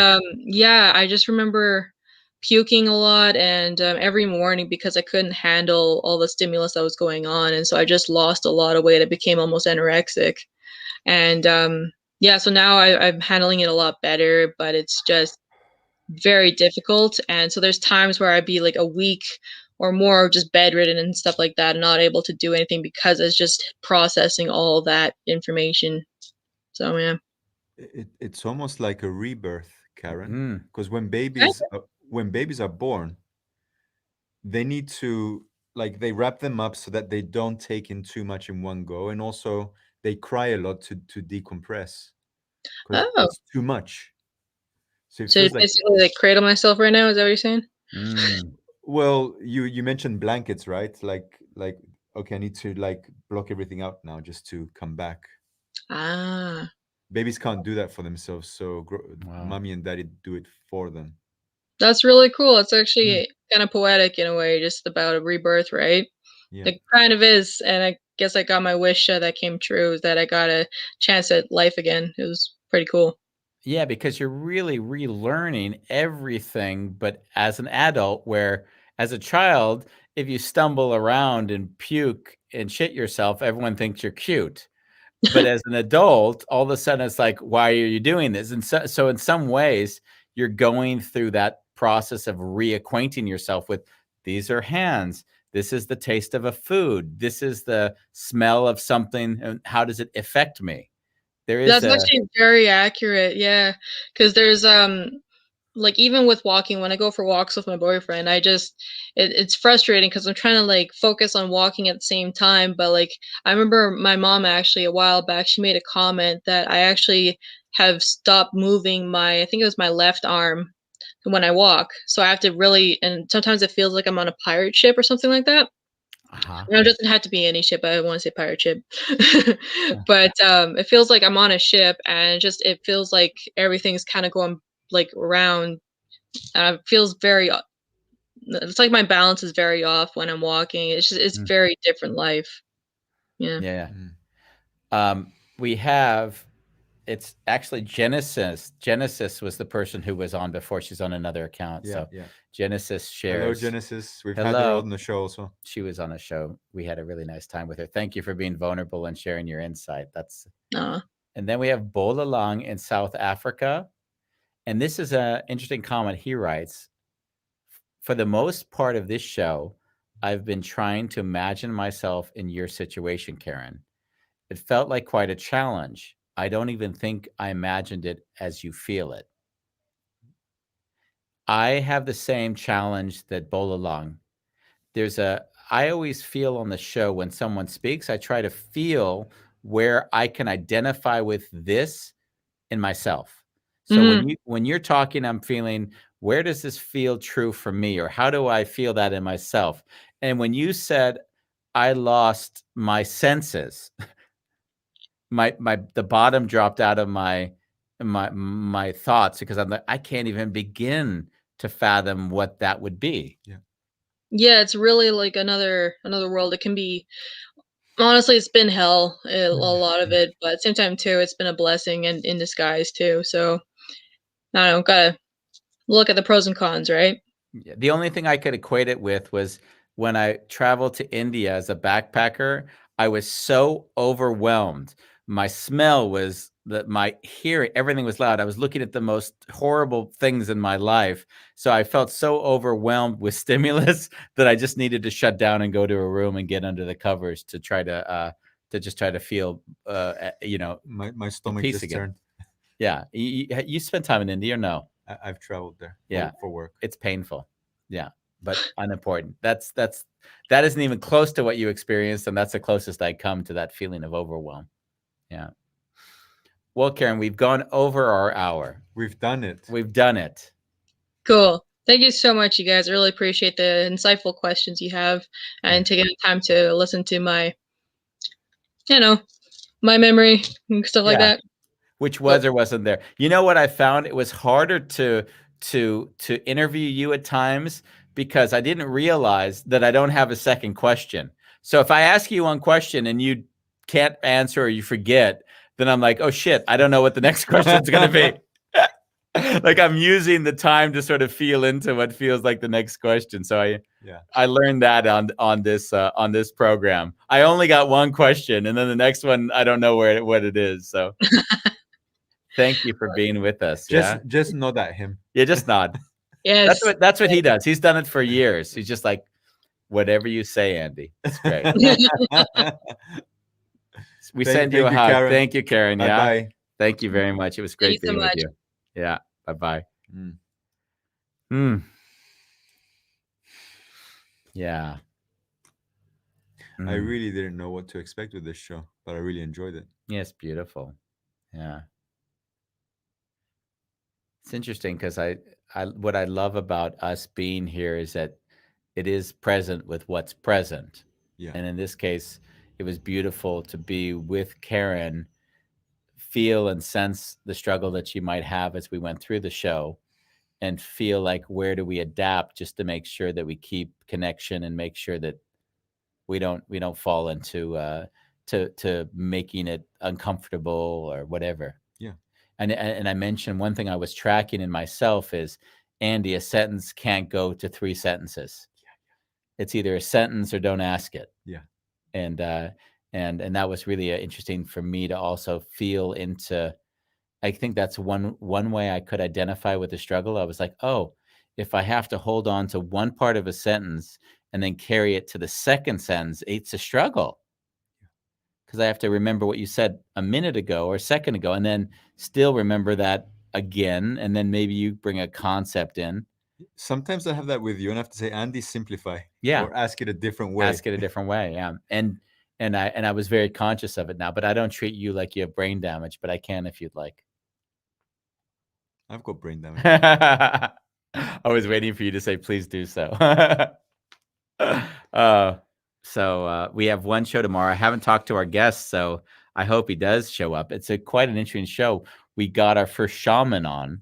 yeah, I just remember puking a lot and, every morning because I couldn't handle all the stimulus that was going on. And so I just lost a lot of weight. I became almost anorexic. And yeah, so now I'm handling it a lot better, but it's just very difficult. And so there's times where I'd be like a week or more just bedridden and stuff like that, and not able to do anything because it's just processing all that information. So yeah. It's almost like a rebirth, Karen, Mm. because Kind when babies are born, they need to, like, they wrap them up so that they don't take in too much in one go, and also they cry a lot to decompress because Oh, it's too much. So it so feels like, basically like cradle myself right now. Is that what you're saying? Mm. well, you mentioned blankets, right? Like okay, I need to like block everything out now just to come back. Ah, Babies can't do that for themselves, so Wow. mommy and daddy do it for them. that's really cool. It's Yeah, actually kind of poetic in a way, just about a rebirth, right? yeah. It kind of is, and I guess I got my wish that came true, that I got a chance at life again. It was pretty cool. Yeah, because you're really relearning everything, but as an adult, where as a child, if you stumble around and puke and shit yourself, everyone thinks you're cute. But as an adult, all of a sudden it's like, why are you doing this? And so in some ways, you're going through that process of reacquainting yourself with these are hands. This is the taste of a food. This is the smell of something. And how does it affect me? There is That's a, actually very accurate, yeah. Because there's, like, even with walking, when I go for walks with my boyfriend, it's frustrating because 'cause I'm trying to, like, focus on walking at the same time, but, like, I remember my mom actually a while back, she made a comment that I actually have stopped moving I think it was my left arm when I walk, so I have to really, and sometimes it feels like I'm on a pirate ship or something like that. uh-huh. No, it doesn't have to be any ship, I wanna say pirate ship. But, it feels like I'm on a ship, and it feels like everything's kinda going, like, around, it feels very it's like my balance is very off when I'm walking. It's Mm, very different life. Yeah. yeah. Mm. We have it's actually Genesis. Genesis was the person who was on before. She's on another account. Yeah, So yeah. Genesis Hello, shares. Genesis. We've had her Hello. on the show also. She was on a show. We had a really nice time with her. Thank you for being vulnerable and sharing your insight. That's Aw. and then we have Bola Lang in South Africa. And this is an interesting comment. He writes, for the most part of this show, I've been trying to imagine myself in your situation, Karen. It felt like quite a challenge. I don't even think I imagined it as you feel it. I have the same challenge that Bolalong. There's a I always feel on the show when someone speaks, I try to feel where I can identify with this in myself. So Mhm. when you're talking, I'm feeling, where does this feel true for me, or how do I feel that in myself? And when you said I lost my senses, my the bottom dropped out of my thoughts, because I'm like, I can't even begin to fathom what that would be. Yeah, it's really like another world. It can be honestly, it's been hell, a lot of it, but at the same time too, it's been a blessing in disguise too. So I don't know, gotta look at the pros and cons, right? Yeah, the only thing I could equate it with was when I traveled to India as a backpacker, I was so overwhelmed. My smell was that my hearing, everything was loud. I was looking at the most horrible things in my life. So I felt so overwhelmed with stimulus that I just needed to shut down and go to a room and get under the covers to just try to feel My the stomach peace just again. turned. Yeah. You spent time in India or no? I've traveled there Yeah. for work. It's painful. Yeah, but unimportant. That isn't even close to what you experienced, and that's the closest I come to that feeling of overwhelm. Yeah. Well, Karen, we've gone over our hour. We've done it. We've done it. Cool. Thank you so much, you guys. I really appreciate the insightful questions you have and taking the time to listen to my, you know, my memory and stuff like Yeah. that. Which Cool. was or wasn't there. You know what I found? It was harder to interview you at times because I didn't realize that I don't have a second question. So if I ask you one question and you can't answer or you forget, then I'm like, oh shit, I don't know what the next question's gonna be. Like I'm using the time to sort of feel into what feels like the next question. So I learned that on this program. I only got one question, and then the next one I don't know what it is. So thank you for being with us. Just nod at him. Yeah, just nod. Yes. That's what he does. He's done it for years. He's just like, whatever you say, Andy. It's great. We send you a hug. Karen. Thank you, Karen. Bye Yeah. bye. Thank you very much. It was Thank you great so being with much. you. Yeah. Bye-bye. Mm. Yeah. I really didn't know what to expect with this show, but I really enjoyed it. Yeah, it's beautiful. Yeah. It's interesting because what I love about us being here is that it is present with what's present. Yeah. And in this case, it was beautiful to be with Karen, feel and sense the struggle that she might have as we went through the show, and feel like, where do we adapt just to make sure that we keep connection and make sure that we don't fall into to making it uncomfortable or whatever. Yeah. And I mentioned one thing I was tracking in myself is, Andy, a sentence can't go to 3 sentences. It's either a sentence or don't ask it. Yeah. And that was really interesting for me to also feel into. I think that's one way I could identify with the struggle. I was like, oh, if I have to hold on to one part of a sentence and then carry it to the second sentence, it's a struggle. Because I have to remember what you said a minute ago or a second ago, and then still remember that again, and then maybe you bring a concept in. Sometimes I have that with you, and I have to say, Andy, simplify. Yeah. Or ask it a different way. Ask it a different way. Yeah. And I was very conscious of it now, but I don't treat you like you have brain damage, but I can if you'd like. I've got brain damage. I was waiting for you to say, please do so. So we have one show tomorrow. I haven't talked to our guest, so I hope he does show up. It's quite an interesting show. We got our first shaman on,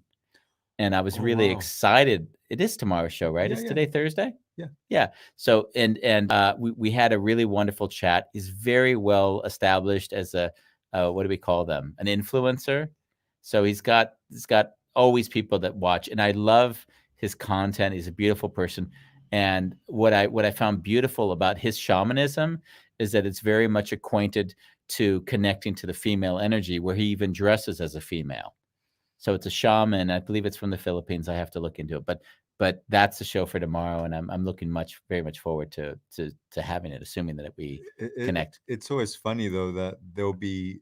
and I was really excited. It is tomorrow's show, right? It's today Thursday? Yeah. Yeah. So we had a really wonderful chat. He's very well established as a what do we call them? An influencer. So he's got always people that watch, and I love his content. He's a beautiful person. And what I found beautiful about his shamanism is that it's very much acquainted to connecting to the female energy, where he even dresses as a female. So it's a shaman. I believe it's from the Philippines. I have to look into it, but that's the show for tomorrow, and I'm looking very much forward to having it, assuming that we connect. It's always funny though that there'll be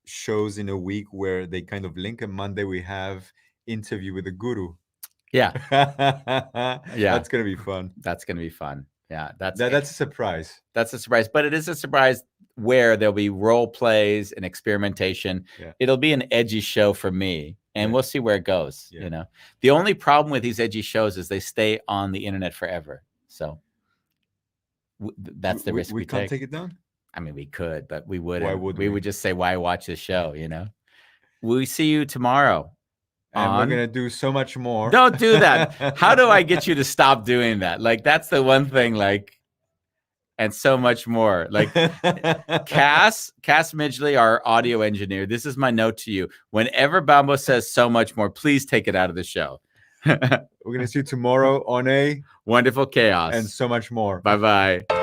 shows in a week where they kind of link. And Monday we have interview with a guru. Yeah, That's gonna be fun. that's gonna be fun. Yeah, that's That's a surprise. that's a surprise, but it is a surprise where there'll be role plays and experimentation. Yeah. It'll be an edgy show for me, and Yeah. we'll see where it goes. Yeah. You know, the only problem with these edgy shows is they stay on the internet forever. So that's the risk We we can't take. take it down. I mean, we could, but we wouldn't. would we we? would just say, "Why watch this show?" You know. We see you tomorrow. And we're on- gonna do so much more. Don't do that. How do I get you to stop doing that? Like, that's the one thing. Like, and so much more. Like, Cass Midgley, our audio engineer. This is my note to you. Whenever Bambo says so much more, please take it out of the show. We're gonna see you tomorrow on a Wonderful chaos. and so much more. Bye bye.